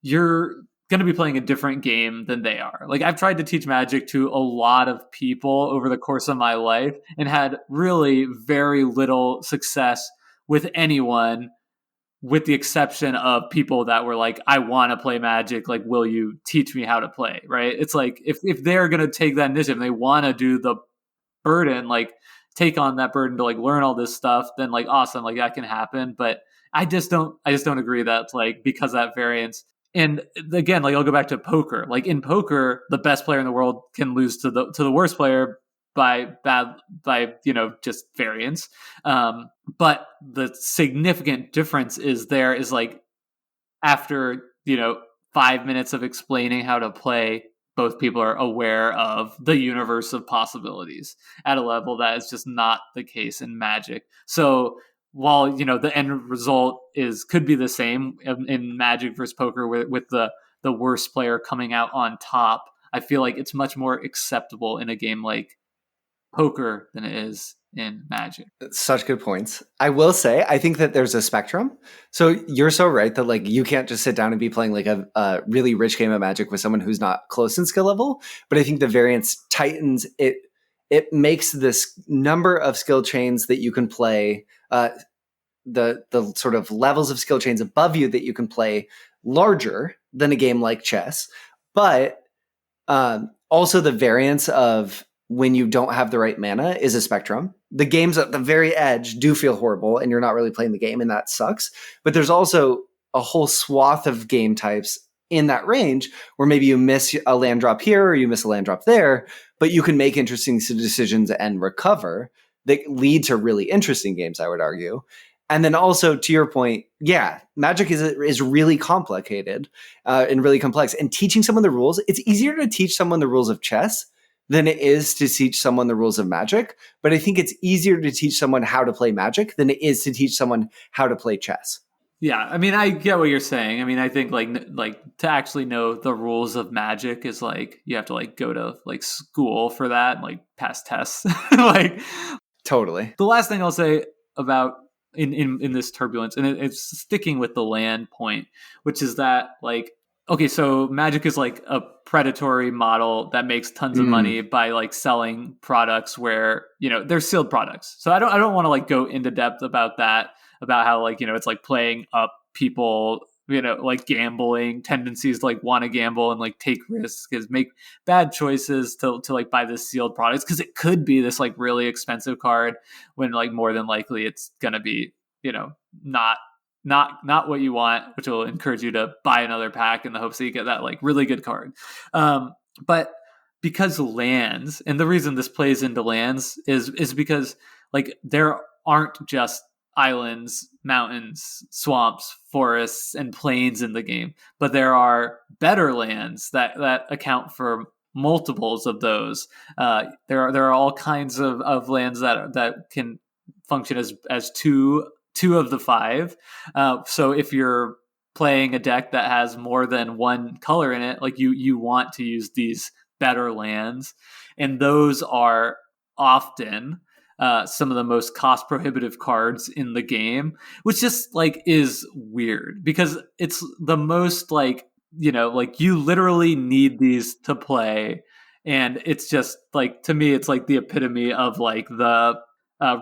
you're going to be playing a different game than they are. Like I've tried to teach Magic to a lot of people over the course of my life and had really very little success with anyone, with the exception of people that were like, I want to play Magic, like will you teach me how to play, right? It's like if they're going to take that initiative and they want to do the burden, like take on that burden to like learn all this stuff, then like awesome, like that can happen. But I just don't agree that like because of that variance. And again, like I'll go back to poker. Like in poker, the best player in the world can lose to the worst player by just variance. But the significant difference is like after 5 minutes of explaining how to play, both people are aware of the universe of possibilities at a level that is just not the case in Magic. So while the end result could be the same in Magic versus poker with the worst player coming out on top, I feel like it's much more acceptable in a game like poker than it is in Magic. Such good points. I will say, I think that there's a spectrum. So you're so right that like you can't just sit down and be playing like a really rich game of Magic with someone who's not close in skill level. But I think the variance tightens it. It makes this number of skill chains that you can play, the sort of levels of skill chains above you that you can play, larger than a game like chess. But also the variance of when you don't have the right mana is a spectrum. The games at the very edge do feel horrible and you're not really playing the game, and that sucks. But there's also a whole swath of game types in that range where maybe you miss a land drop here or you miss a land drop there, but you can make interesting decisions and recover that lead to really interesting games, I would argue. And then also to your point, yeah, Magic is really complicated and really complex. And teaching someone the rules, it's easier to teach someone the rules of chess than it is to teach someone the rules of Magic. But I think it's easier to teach someone how to play Magic than it is to teach someone how to play chess. Yeah, I mean, I get what you're saying. I mean, I think like to actually know the rules of Magic is like you have to like go to like school for that and like pass tests. Like totally. The last thing I'll say about in this turbulence, and it's sticking with the land point, which is that like, okay, so Magic is like a predatory model that makes tons of money by like selling products where they're sealed products. So I don't want to like go into depth about that, about how like it's like playing up people, like gambling tendencies, like want to gamble and like take risks, is make bad choices to like buy this sealed products because it could be this like really expensive card when like more than likely it's gonna be not what you want, which will encourage you to buy another pack in the hopes that you get that like really good card. But because lands, and the reason this plays into lands is because like there aren't just islands, mountains, swamps, forests, and plains in the game, but there are better lands that account for multiples of those. There are all kinds of lands that can function as two of the five. So if you're playing a deck that has more than one color in it, like you want to use these better lands, and those are often some of the most cost prohibitive cards in the game, which just like is weird because it's the most like you literally need these to play, and it's just like, to me it's like the epitome of like the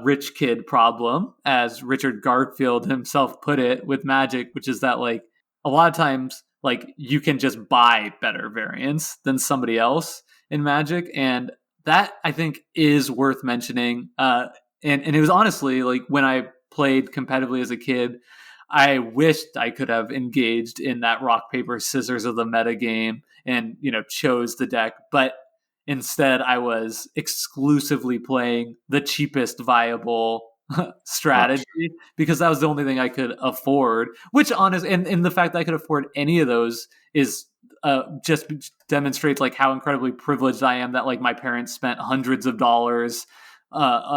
rich kid problem, as Richard Garfield himself put it with Magic, which is that like a lot of times like you can just buy better variants than somebody else in Magic, and that I think is worth mentioning. And it was honestly like when I played competitively as a kid, I wished I could have engaged in that rock paper scissors of the meta game and chose the deck, but instead I was exclusively playing the cheapest viable strategy because that was the only thing I could afford. Which and the fact that I could afford any of those is just demonstrates like how incredibly privileged I am that like my parents spent hundreds of dollars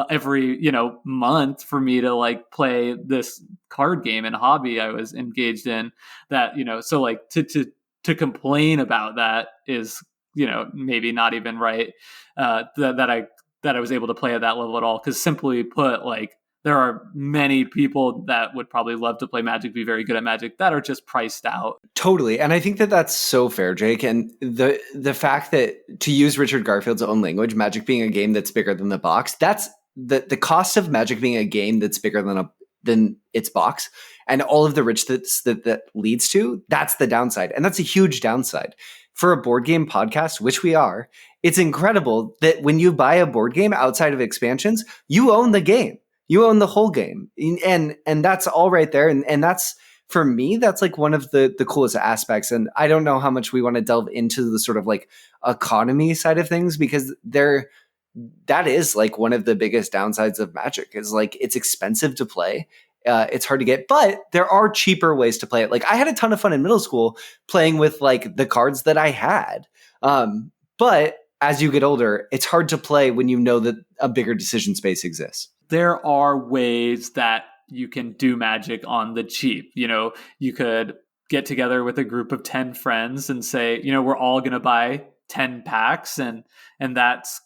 every month for me to like play this card game and hobby I was engaged in. That so like to complain about that is maybe not even right. That I was able to play at that level at all, because simply put, like there are many people that would probably love to play Magic, be very good at Magic, that are just priced out. Totally. And I think that that's so fair, Jake. And the fact that, to use Richard Garfield's own language, Magic being a game that's bigger than the box, that's the cost of Magic being a game that's bigger than its box, and all of the richness that leads to, that's the downside. And that's a huge downside. For a board game podcast, which we are, it's incredible that when you buy a board game outside of expansions, you own the game. You own the whole game. And that's all right there. And that's, for me, that's like one of the coolest aspects. And I don't know how much we want to delve into the sort of like economy side of things, because that is like one of the biggest downsides of Magic, is like it's expensive to play. It's hard to get, but there are cheaper ways to play it. Like I had a ton of fun in middle school playing with like the cards that I had. But as you get older, it's hard to play when you know that a bigger decision space exists. There are ways that you can do Magic on the cheap. You could get together with a group of 10 friends and say, we're all going to buy 10 packs, and that's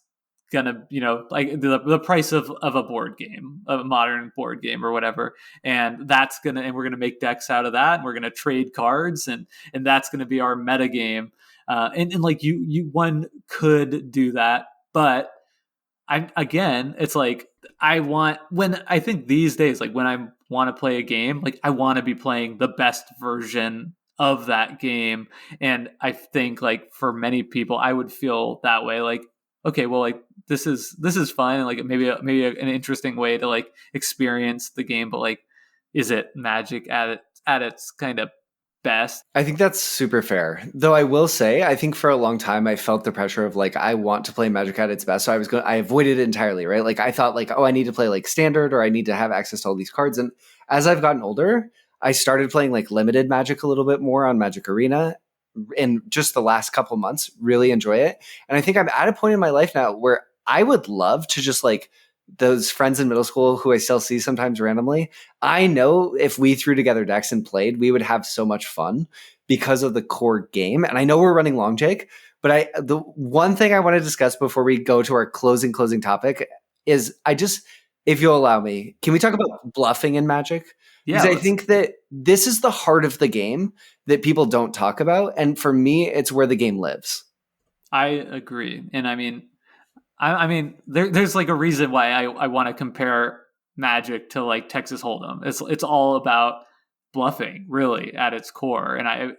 gonna, like the price of a board game, a modern board game or whatever, and we're gonna make decks out of that, and we're gonna trade cards, and that's gonna be our meta game. And like one could do that, but it's like when I think these days, like when I want to play a game, like I want to be playing the best version of that game. And I think like for many people, I would feel that way. Like, okay, well, like this is fun, and like maybe an interesting way to like experience the game, but like, is it Magic at its kind of best? I think that's super fair. Though I will say, I think for a long time I felt the pressure of like, I want to play Magic at its best. So I avoided it entirely, right? Like I thought like, oh, I need to play like standard, or I need to have access to all these cards. And as I've gotten older, I started playing like limited Magic a little bit more on Magic Arena in just the last couple months, really enjoy it. And I think I'm at a point in my life now where I would love to just like, those friends in middle school who I still see sometimes randomly, I know if we threw together decks and played, we would have so much fun because of the core game. And I know we're running long, Jake, but the one thing I want to discuss before we go to our closing topic is if you'll allow me, can we talk about bluffing in Magic? Yeah, because I think that this is the heart of the game that people don't talk about. And for me, it's where the game lives. I agree. And I mean, there's like a reason why I want to compare Magic to like Texas Hold'em. It's all about bluffing, really, at its core. And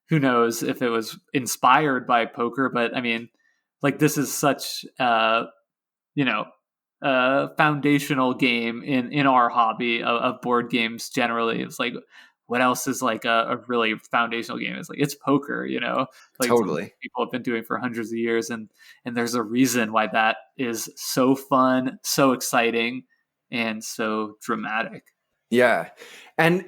who knows if it was inspired by poker, but I mean, like this is such a foundational game in our hobby of board games generally. It's like, what else is like a really foundational game? It's like, it's poker, like totally. People have been doing for hundreds of years. And there's a reason why that is so fun, so exciting, and so dramatic. Yeah. And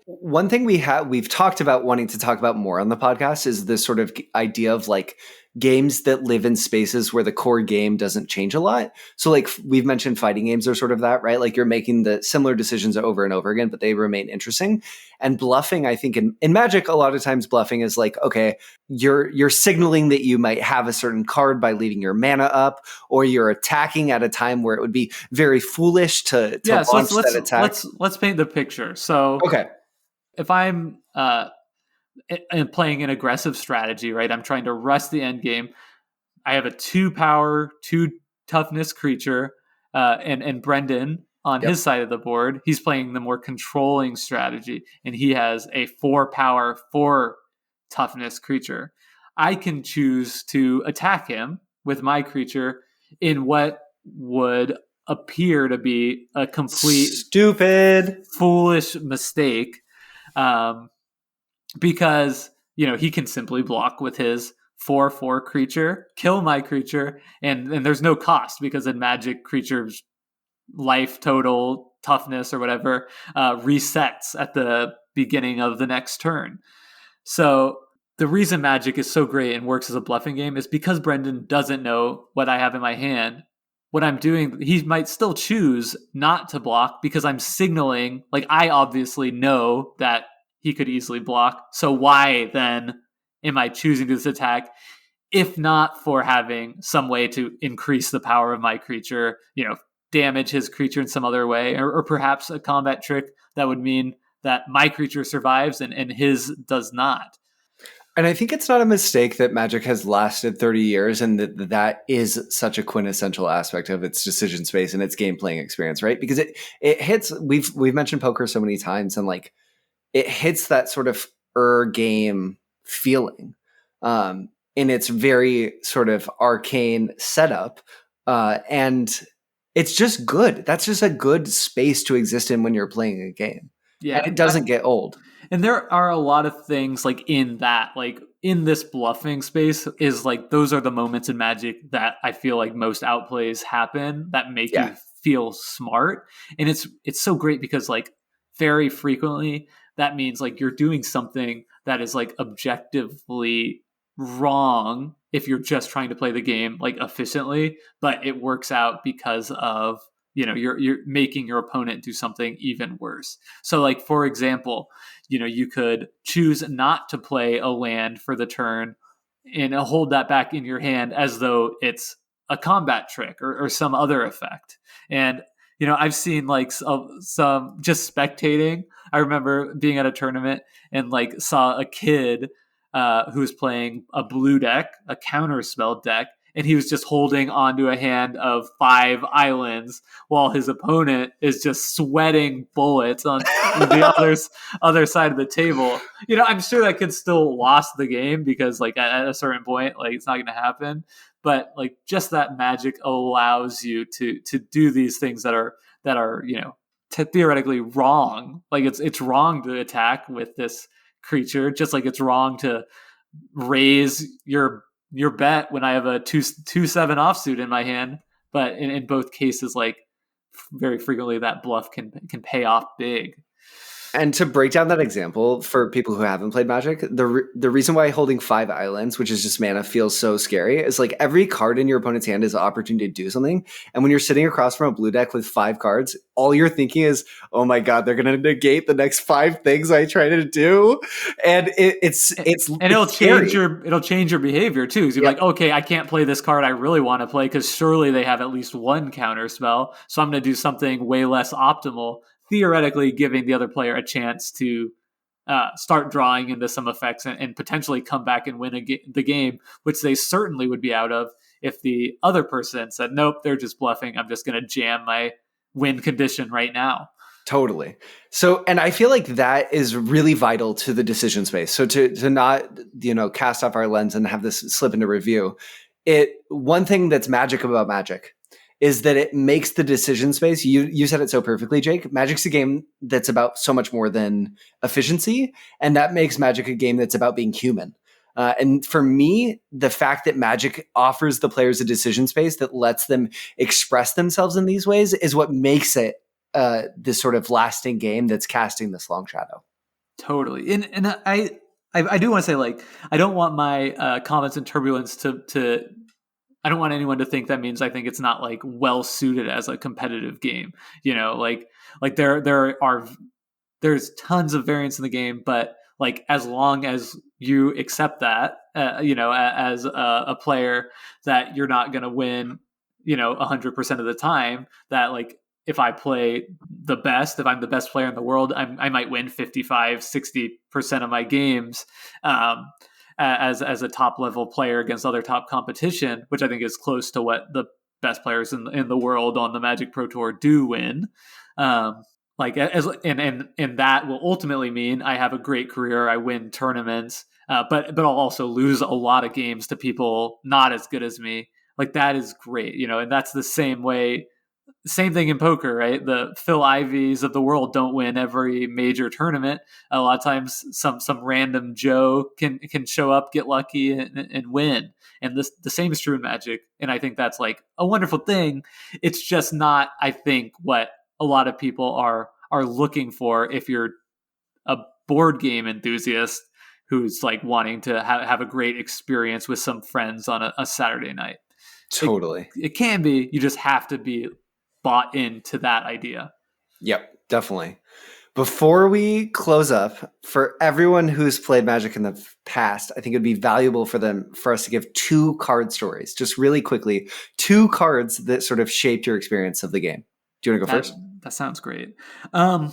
one thing we've talked about wanting to talk about more on the podcast is this sort of idea of like games that live in spaces where the core game doesn't change a lot. So like we've mentioned, fighting games are sort of that, right? Like you're making the similar decisions over and over again, but they remain interesting. And bluffing, I think in Magic, a lot of times bluffing is like, okay, you're signaling that you might have a certain card by leaving your mana up, or you're attacking at a time where it would be very foolish to launch that attack. Let's paint the picture. So okay, if I'm and playing an aggressive strategy, right? I'm trying to rush the end game. I have a 2 power, 2 toughness creature, and Brendan on his side of the board, he's playing the more controlling strategy, and he has a 4 power, 4 toughness creature. I can choose to attack him with my creature in what would appear to be a complete stupid, foolish mistake, because he can simply block with his 4/4 creature, kill my creature, and there's no cost because in Magic, creatures' life total, toughness, or whatever resets at the beginning of the next turn. So the reason Magic is so great and works as a bluffing game is because Brendan doesn't know what I have in my hand. What I'm doing, he might still choose not to block because I'm signaling, like, I obviously know that he could easily block. So why then am I choosing this attack if not for having some way to increase the power of my creature, damage his creature in some other way, or perhaps a combat trick that would mean that my creature survives and his does not. And I think it's not a mistake that Magic has lasted 30 years and that is such a quintessential aspect of its decision space and its game playing experience, right? Because it hits, we've mentioned poker so many times, and like it hits that sort of game feeling in its very sort of arcane setup. And it's just good. That's just a good space to exist in when you're playing a game. Yeah. And it doesn't get old. And there are a lot of things like in that, like in this bluffing space, is like those are the moments in Magic that I feel like most outplays happen that make you feel smart. And it's so great because like very frequently that means like you're doing something that is like objectively wrong if you're just trying to play the game like efficiently, but it works out because of you're making your opponent do something even worse. So like, for example, you could choose not to play a land for the turn and hold that back in your hand as though it's a combat trick or some other effect. And I've seen like some just spectating. I remember being at a tournament and like saw a kid who was playing a blue deck, a counter spell deck, and he was just holding onto a hand of 5 islands while his opponent is just sweating bullets on the other side of the table. I'm sure that kid still lost the game because like at a certain point, like it's not going to happen. But like just that Magic allows you to do these things that are theoretically wrong. Like it's wrong to attack with this creature, just like it's wrong to raise your bet when I have a 2/7 offsuit in my hand. But in both cases, like very frequently that bluff can pay off big. And to break down that example for people who haven't played Magic, the reason why holding 5 islands, which is just mana, feels so scary is like every card in your opponent's hand is an opportunity to do something. And when you're sitting across from a blue deck with 5 cards, all you're thinking is, oh my God, they're going to negate the next 5 things I try to do. And it'll change your behavior too. So you're like, okay, I can't play this card I really want to play because surely they have at least one counter spell. So I'm going to do something way less optimal, theoretically giving the other player a chance to start drawing into some effects and potentially come back and win the game, which they certainly would be out of if the other person said, nope, they're just bluffing. I'm just going to jam my win condition right now. Totally. So, and I feel like that is really vital to the decision space. So to not, cast off our lens and have this slip into review, one thing that's magic about Magic is that it makes the decision space, you said it so perfectly, Jake, Magic's a game that's about so much more than efficiency, and that makes Magic a game that's about being human. And for me, the fact that Magic offers the players a decision space that lets them express themselves in these ways is what makes it this sort of lasting game that's casting this long shadow. Totally. And I do want to say, like, I don't want my comments in Turbulence to I don't want anyone to think that means I think it's not like well suited as a competitive game. Like there's tons of variance in the game, but like as long as you accept that, as a player, that you're not going to win, 100% of the time. That like if I play the best, if I'm the best player in the world, I might win 55-60% of my games. As a top level player against other top competition, which I think is close to what the best players in the world on the Magic Pro Tour do win. like and that will ultimately mean I have a great career, I win tournaments, but I'll also lose a lot of games to people not as good as me. Like that is great, and that's the same thing in poker, right? The Phil Ivies of the world don't win every major tournament. A lot of times, some random Joe can show up, get lucky, and win. And the same is true in Magic. And I think that's like a wonderful thing. It's just not, I think, what a lot of people are looking for if you're a board game enthusiast who's like wanting to have a great experience with some friends on a Saturday night. Totally. It can be. You just have to be bought into that idea. Yep, definitely. Before we close up, for everyone who's played Magic in the past, I think it'd be valuable for us to give 2 card stories, just really quickly, 2 cards that sort of shaped your experience of the game. Do you want to go first? That sounds great. Can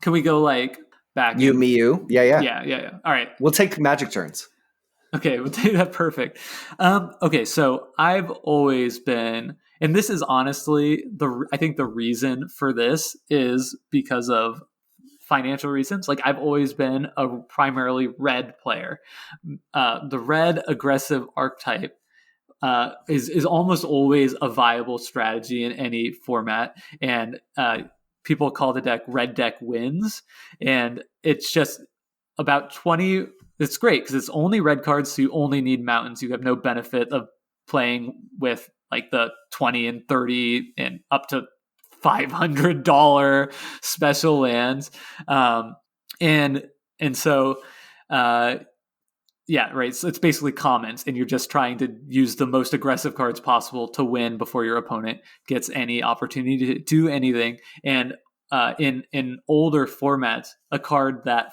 we go like back? You, me, you. Yeah. Yeah. All right. We'll take Magic turns. Okay, we'll take that. Perfect. Okay, so I've always been, and this is honestly I think the reason for this is because of financial reasons. Like I've always been a primarily red player. The red aggressive archetype is almost always a viable strategy in any format, and people call the deck Red Deck Wins, and it's just about 20. It's great because it's only red cards, so you only need mountains. You have no benefit of playing with like the 20 and 30 and up to $500 special lands. And so, yeah, right. So it's basically commons, and you're just trying to use the most aggressive cards possible to win before your opponent gets any opportunity to do anything. And in older formats, a card that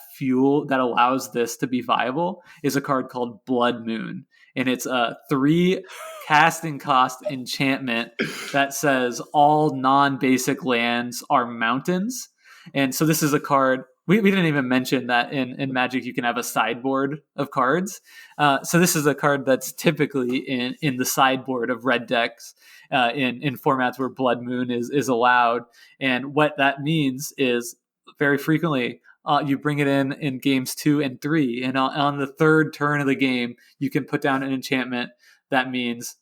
allows this to be viable is a card called Blood Moon, and it's a 3 casting cost enchantment that says all non-basic lands are mountains. And so this is a card we didn't even mention that in Magic you can have a sideboard of cards. So this is a card that's typically in the sideboard of red decks in formats where Blood Moon is allowed. And what that means is very frequently you bring it in games 2 and 3, and on the 3rd turn of the game you can put down an enchantment that means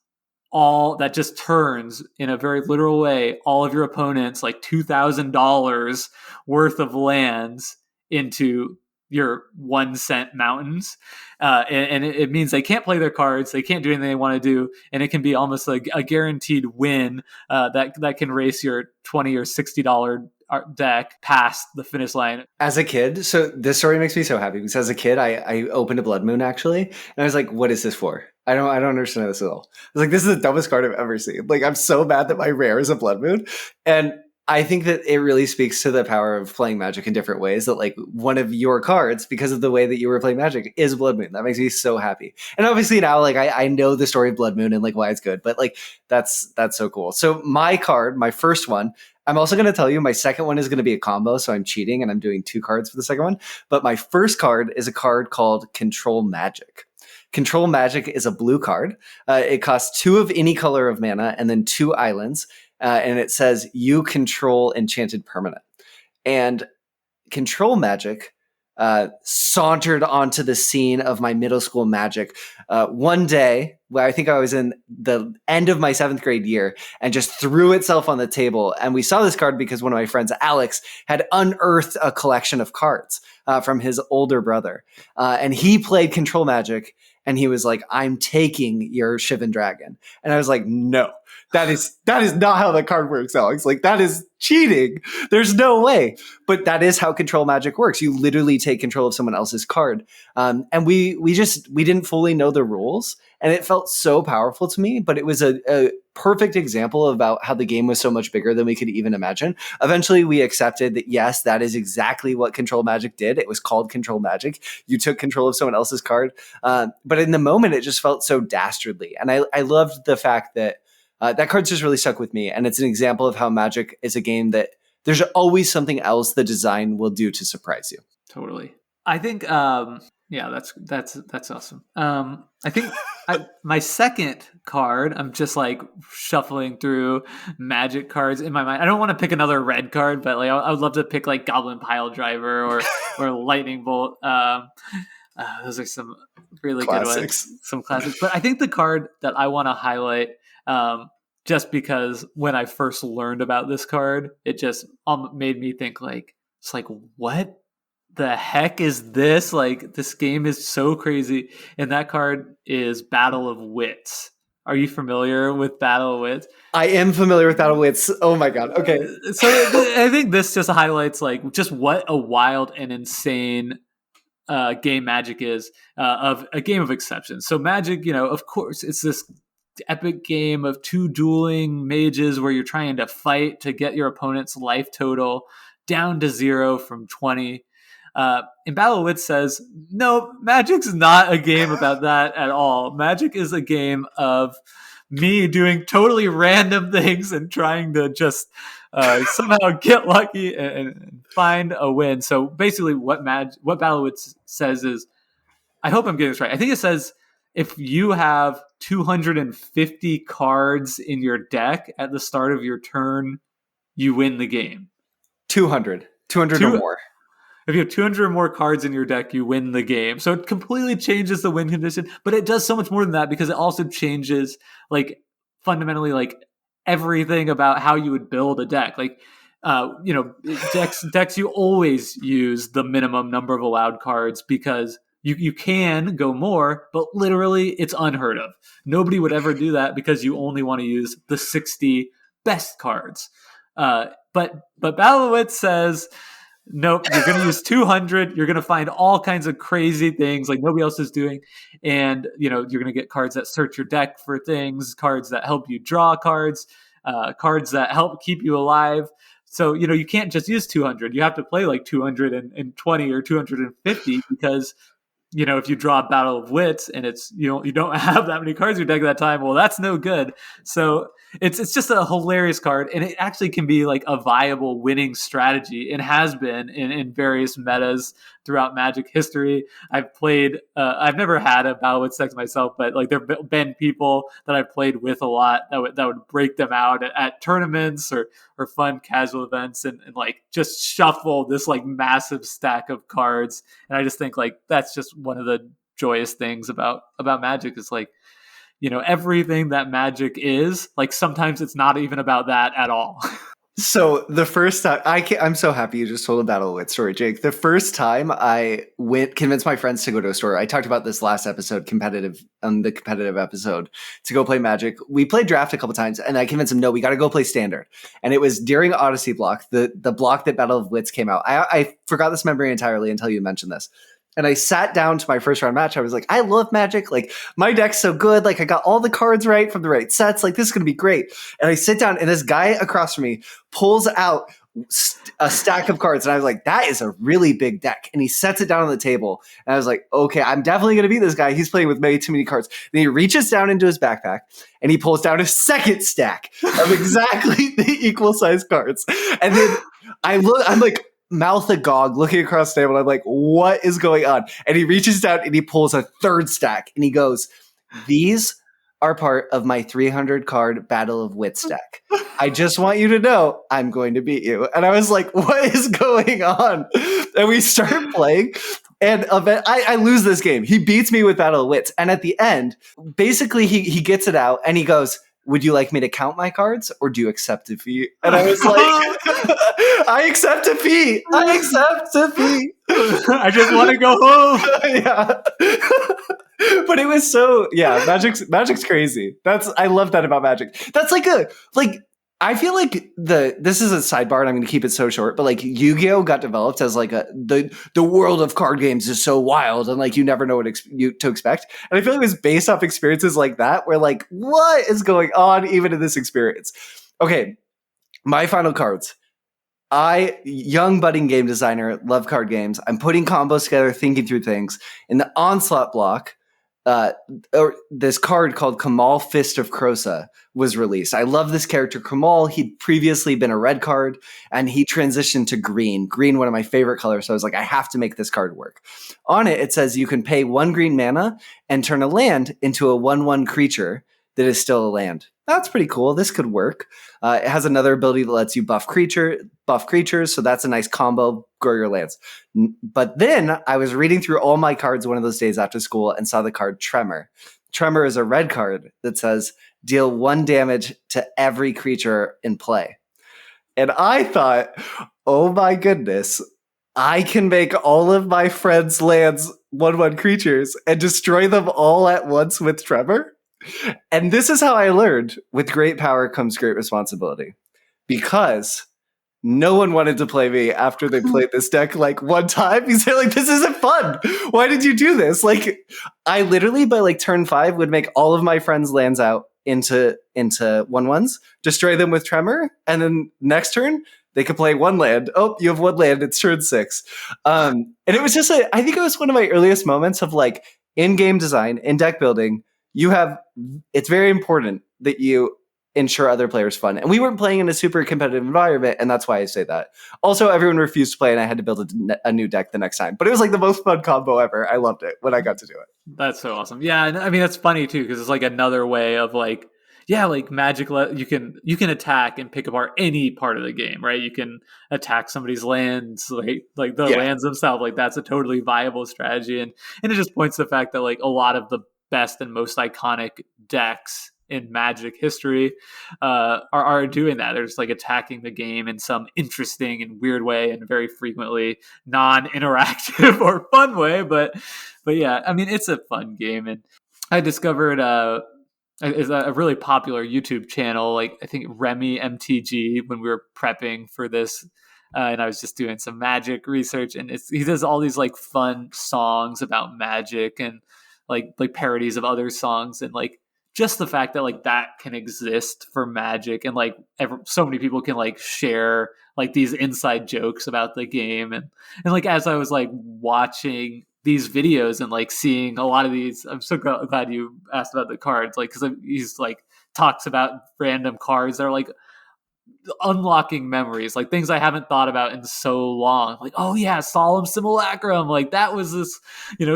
all that just turns in a very literal way all of your opponents like $2,000 worth of lands into your 1 cent mountains, and it means they can't play their cards, they can't do anything they want to do, and it can be almost like a guaranteed win that can race your $20 or $60 deck past the finish line. As a kid, so this story makes me so happy because as a kid, I opened a Blood Moon actually, and I was like, "What is this for?" I don't understand this at all. I was like, "This is the dumbest card I've ever seen." Like, I'm so mad that my rare is a Blood Moon, and I think that it really speaks to the power of playing Magic in different ways. That like one of your cards, because of the way that you were playing Magic, is Blood Moon. That makes me so happy. And obviously now, like I know the story of Blood Moon and like why it's good, but like that's so cool. So my card, my first one. I'm also going to tell you my second one is going to be a combo, so I'm cheating and I'm doing 2 cards for the second one. But my first card is a card called Control Magic. Control Magic is a blue card. It costs 2 of any color of mana and then 2 islands. And it says you control enchanted permanent. And Control Magic sauntered onto the scene of my middle school Magic one day where I think I was in the end of my 7th grade year and just threw itself on the table. And we saw this card because one of my friends, Alex, had unearthed a collection of cards from his older brother. And he played Control Magic and he was like, "I'm taking your Shivan Dragon." And I was like, "No. That is not how the card works, Alex. Like, that is cheating. There's no way." But that is how Control Magic works. You literally take control of someone else's card. And we didn't fully know the rules. And it felt so powerful to me. But it was a perfect example about how the game was so much bigger than we could even imagine. Eventually, we accepted that, yes, that is exactly what Control Magic did. It was called Control Magic. You took control of someone else's card. But in the moment, it just felt so dastardly. And I loved the fact that that card just really stuck with me. And it's an example of how Magic is a game that there's always something else the design will do to surprise you. Totally. I think, yeah, that's awesome. I think My second card, I'm just like shuffling through Magic cards in my mind. I don't want to pick another red card, but like I would love to pick like Goblin Pile Driver or Lightning Bolt. Those are some really Classics. good ones, some classics. But I think the card that I want to highlight, just because when I first learned about this card, it just made me think like, it's like, what the heck is this? Like, this game is so crazy. And that card is Battle of Wits. Are you familiar with Battle of Wits? I am familiar with Battle of Wits. Oh my god. Okay. So I think this just highlights like just what a wild and insane game Magic is, of a game of exceptions. So Magic, of course, it's this epic game of two dueling mages where you're trying to fight to get your opponent's life total down to 0 from 20. And Battle of Wits says, no, Magic's not a game about that at all. Magic is a game of me doing totally random things and trying to just somehow get lucky and find a win. So basically what Battle of Wits says is, I hope I'm getting this right. I think it says if you have 250 cards in your deck at the start of your turn, you win the game. 200 or more. If you have 200 or more cards in your deck, you win the game. So it completely changes the win condition, but it does so much more than that because it also changes like fundamentally like everything about how you would build a deck. Like, decks you always use the minimum number of allowed cards because you can go more, but literally it's unheard of. Nobody would ever do that because you only want to use the 60 best cards. But Battle of Wits says, nope, you're going to use 200. You're going to find all kinds of crazy things like nobody else is doing. And, you're going to get cards that search your deck for things, cards that help you draw cards, cards that help keep you alive. So, you can't just use 200. You have to play like 220 or 250 because, if you draw a Battle of Wits and it's, you don't have that many cards in your deck at that time, well, that's no good. So it's just a hilarious card, and it actually can be like a viable winning strategy. It has been in various metas throughout Magic history. I've never had a Battle of Wits deck myself, but like there have been people that I've played with a lot that would break them out at tournaments or fun casual events and like just shuffle this like massive stack of cards. And I just think like that's just one of the joyous things about Magic is like, everything that Magic is, like sometimes it's not even about that at all. So the first time I'm so happy you just told a Battle of Wits story, Jake. The first time I convinced my friends to go to a store. I talked about this last episode, the competitive episode, to go play Magic. We played draft a couple times, and I convinced them, no, we got to go play standard. And it was during Odyssey block, the block that Battle of Wits came out. I forgot this memory entirely until you mentioned this. And I sat down to my first round match. I was like, I love Magic. Like, my deck's so good. Like, I got all the cards right from the right sets. Like, this is going to be great. And I sit down, and this guy across from me pulls out a stack of cards. And I was like, that is a really big deck. And he sets it down on the table. And I was like, okay, I'm definitely going to beat this guy. He's playing with way too many cards. And he reaches down into his backpack, and he pulls down a second stack of exactly the equal size cards. And then I'm like, mouth agog, looking across the table, and I'm like, what is going on? And he reaches down and he pulls a third stack, and he goes, these are part of my 300 card Battle of Wits deck. I just want you to know I'm going to beat you. And I was like, what is going on? And we start playing, and I lose this game. He beats me with Battle of Wits. And at the end, basically he gets it out and he goes, would you like me to count my cards, or do you accept defeat? And I was like, I accept defeat. I accept defeat. I just want to go home. Yeah. But it was so, Magic's crazy. I love that about Magic. That's I feel like this is a sidebar, and I'm going to keep it so short, but like Yu-Gi-Oh got developed as like the world of card games is so wild, and like you never know what to expect. And I feel like it was based off experiences like that, where like, what is going on even in this experience? Okay, my final cards. Young budding game designer, love card games. I'm putting combos together, thinking through things. In the Onslaught block, or this card called Kamal Fist of Krosa was released. I love this character Kamal. He'd previously been a red card and he transitioned to green. Green, one of my favorite colors. So I was like, I have to make this card work. On it, it says you can pay 1 green mana and turn a land into a 1/1 creature that is still a land. That's pretty cool. This could work. It has another ability that lets you buff creatures. So that's a nice combo. Grow your lands. But then I was reading through all my cards one of those days after school and saw the card Tremor. Tremor is a red card that says deal 1 damage to every creature in play. And I thought, oh my goodness, I can make all of my friends' lands 1/1 creatures and destroy them all at once with Tremor. And this is how I learned with great power comes great responsibility. Because no one wanted to play me after they played this deck like one time. Because they're like, this isn't fun. Why did you do this? Like, I literally by like turn 5 would make all of my friends' lands out into 1/1s, destroy them with Tremor, and then next turn they could play 1 land. Oh, you have 1 land. It's turn 6. And it was just I think it was one of my earliest moments of like in-game design, in deck building. It's very important that you ensure other players fun. And we weren't playing in a super competitive environment, and that's why I say that. Also, everyone refused to play, and I had to build a new deck the next time. But it was like the most fun combo ever. I loved it when I got to do it. That's so awesome. Yeah, and I mean that's funny too because it's like another way of like, yeah, like Magic. You can attack and pick apart any part of the game, right? You can attack somebody's lands, like the lands themselves. Like that's a totally viable strategy, and it just points to the fact that like a lot of the best and most iconic decks in Magic history are doing that. They're just like attacking the game in some interesting and weird way and very frequently non-interactive or fun way. But yeah, I mean, it's a fun game. And I discovered is a really popular YouTube channel, like I think Remy MTG, when we were prepping for this. And I was just doing some Magic research, and he does all these like fun songs about Magic and like parodies of other songs, and like just the fact that like that can exist for Magic, and like so many people can like share like these inside jokes about the game, and like as I was like watching these videos and like seeing a lot of these, I'm so glad you asked about the cards, like because he's like talks about random cards that are like unlocking memories, like things I haven't thought about in so long. Like, oh yeah, Solemn Simulacrum. Like that was this,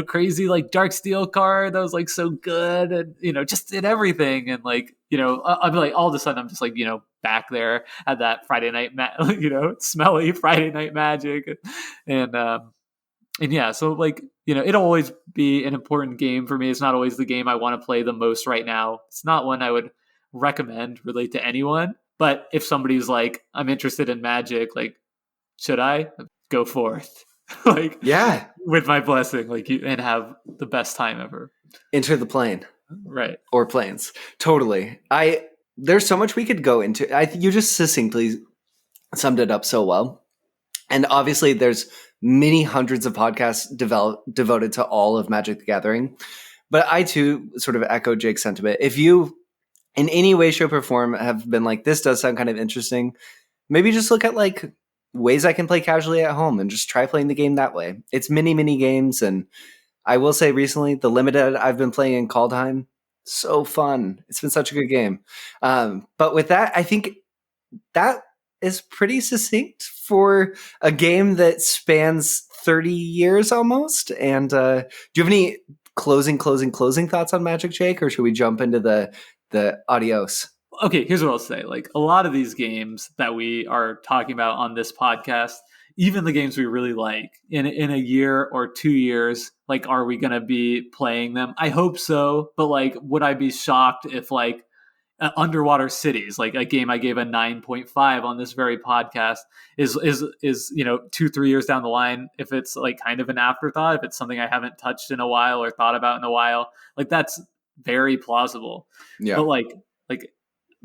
crazy like Dark Steel card that was like so good, and just did everything. And like, I'll be like, all of a sudden I'm just like, back there at that Friday night, smelly Friday night Magic, and yeah, so like, it'll always be an important game for me. It's not always the game I want to play the most right now. It's not one I would recommend relate to anyone. But if somebody's like, I'm interested in Magic, like, should I go forth? Like, yeah, with my blessing, like, and have the best time ever. Enter the plane, right? Or planes, totally. There's so much we could go into. You just succinctly summed it up so well. And obviously, there's many hundreds of podcasts devoted to all of Magic the Gathering. But I too sort of echo Jake's sentiment. If you in any way, shape, or form have been like, this does sound kind of interesting, maybe just look at like ways I can play casually at home and just try playing the game that way. It's mini games. And I will say recently, the limited I've been playing in Kaldheim, so fun. It's been such a good game. But with that, I think that is pretty succinct for a game that spans 30 years almost. And do you have any closing thoughts on Magic, Jake? Or should we jump into the adios? Okay, here's what I'll say. Like a lot of these games that we are talking about on this podcast, even the games we really like, in a year or 2 years, like, are we going to be playing them? I hope so. But like, would I be shocked if like Underwater Cities, like a game I gave a 9.5 on this very podcast, is 2-3 years down the line, if it's like kind of an afterthought, if it's something I haven't touched in a while or thought about in a while, like that's very plausible. Yeah. But like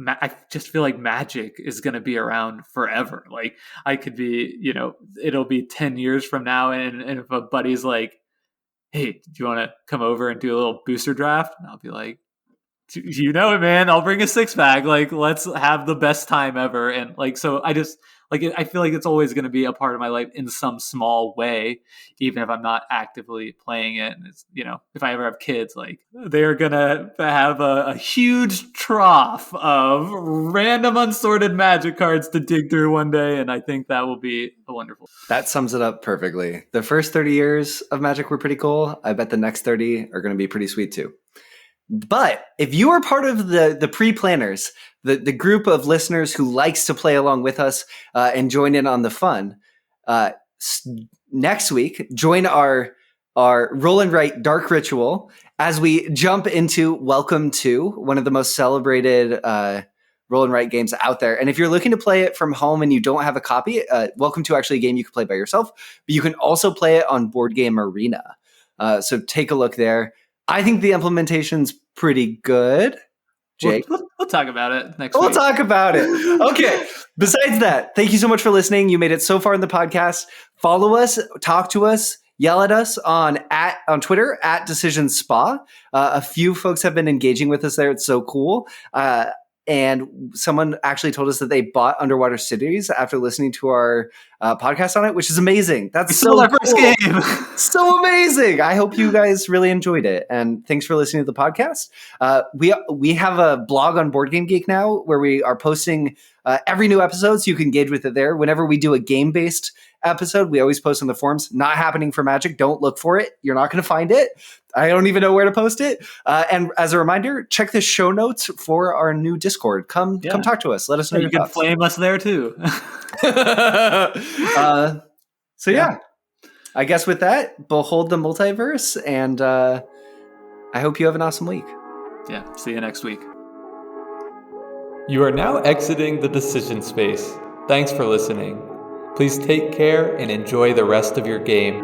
I just feel like Magic is going to be around forever. Like I could be, it'll be 10 years from now. And if a buddy's like, hey, do you want to come over and do a little booster draft? And I'll be like, you know it, man, I'll bring a 6-pack. Like, let's have the best time ever. And like, so I just like I feel like it's always going to be a part of my life in some small way, even if I'm not actively playing it. And it's, if I ever have kids, like they're going to have a huge trough of random unsorted Magic cards to dig through one day. And I think that will be wonderful. That sums it up perfectly. The first 30 years of Magic were pretty cool. I bet the next 30 are going to be pretty sweet too. But if you are part of the pre-planners, the group of listeners who likes to play along with us and join in on the fun, next week, join our Roll and Write Dark Ritual as we jump into Welcome to, one of the most celebrated Roll and Write games out there. And if you're looking to play it from home and you don't have a copy, Welcome to actually a game you can play by yourself, but you can also play it on Board Game Arena. So take a look there. I think the implementation's pretty good. Jake? We'll talk about it next week. We'll talk about it. Okay. Besides that, thank you so much for listening. You made it so far in the podcast. Follow us, talk to us, yell at us on Twitter at Decision Spa. A few folks have been engaging with us there. It's so cool. And someone actually told us that they bought Underwater Cities after listening to our podcast on it, which is amazing. That's so our first game. So amazing. I hope you guys really enjoyed it. And thanks for listening to the podcast. We have a blog on Board Game Geek now where we are posting every new episode, so you can engage with it there. Whenever we do a game-based episode, we always post on the forums. Not happening for Magic. Don't look for it. You're not going to find it. I don't even know where to post it. And as a reminder, check the show notes for our new Discord. Come talk to us. Let us know you can flame us there too. So yeah, I guess with that, behold the multiverse, and I hope you have an awesome week. Yeah, see you next week. You are now exiting the decision space. Thanks for listening. Please take care and enjoy the rest of your game.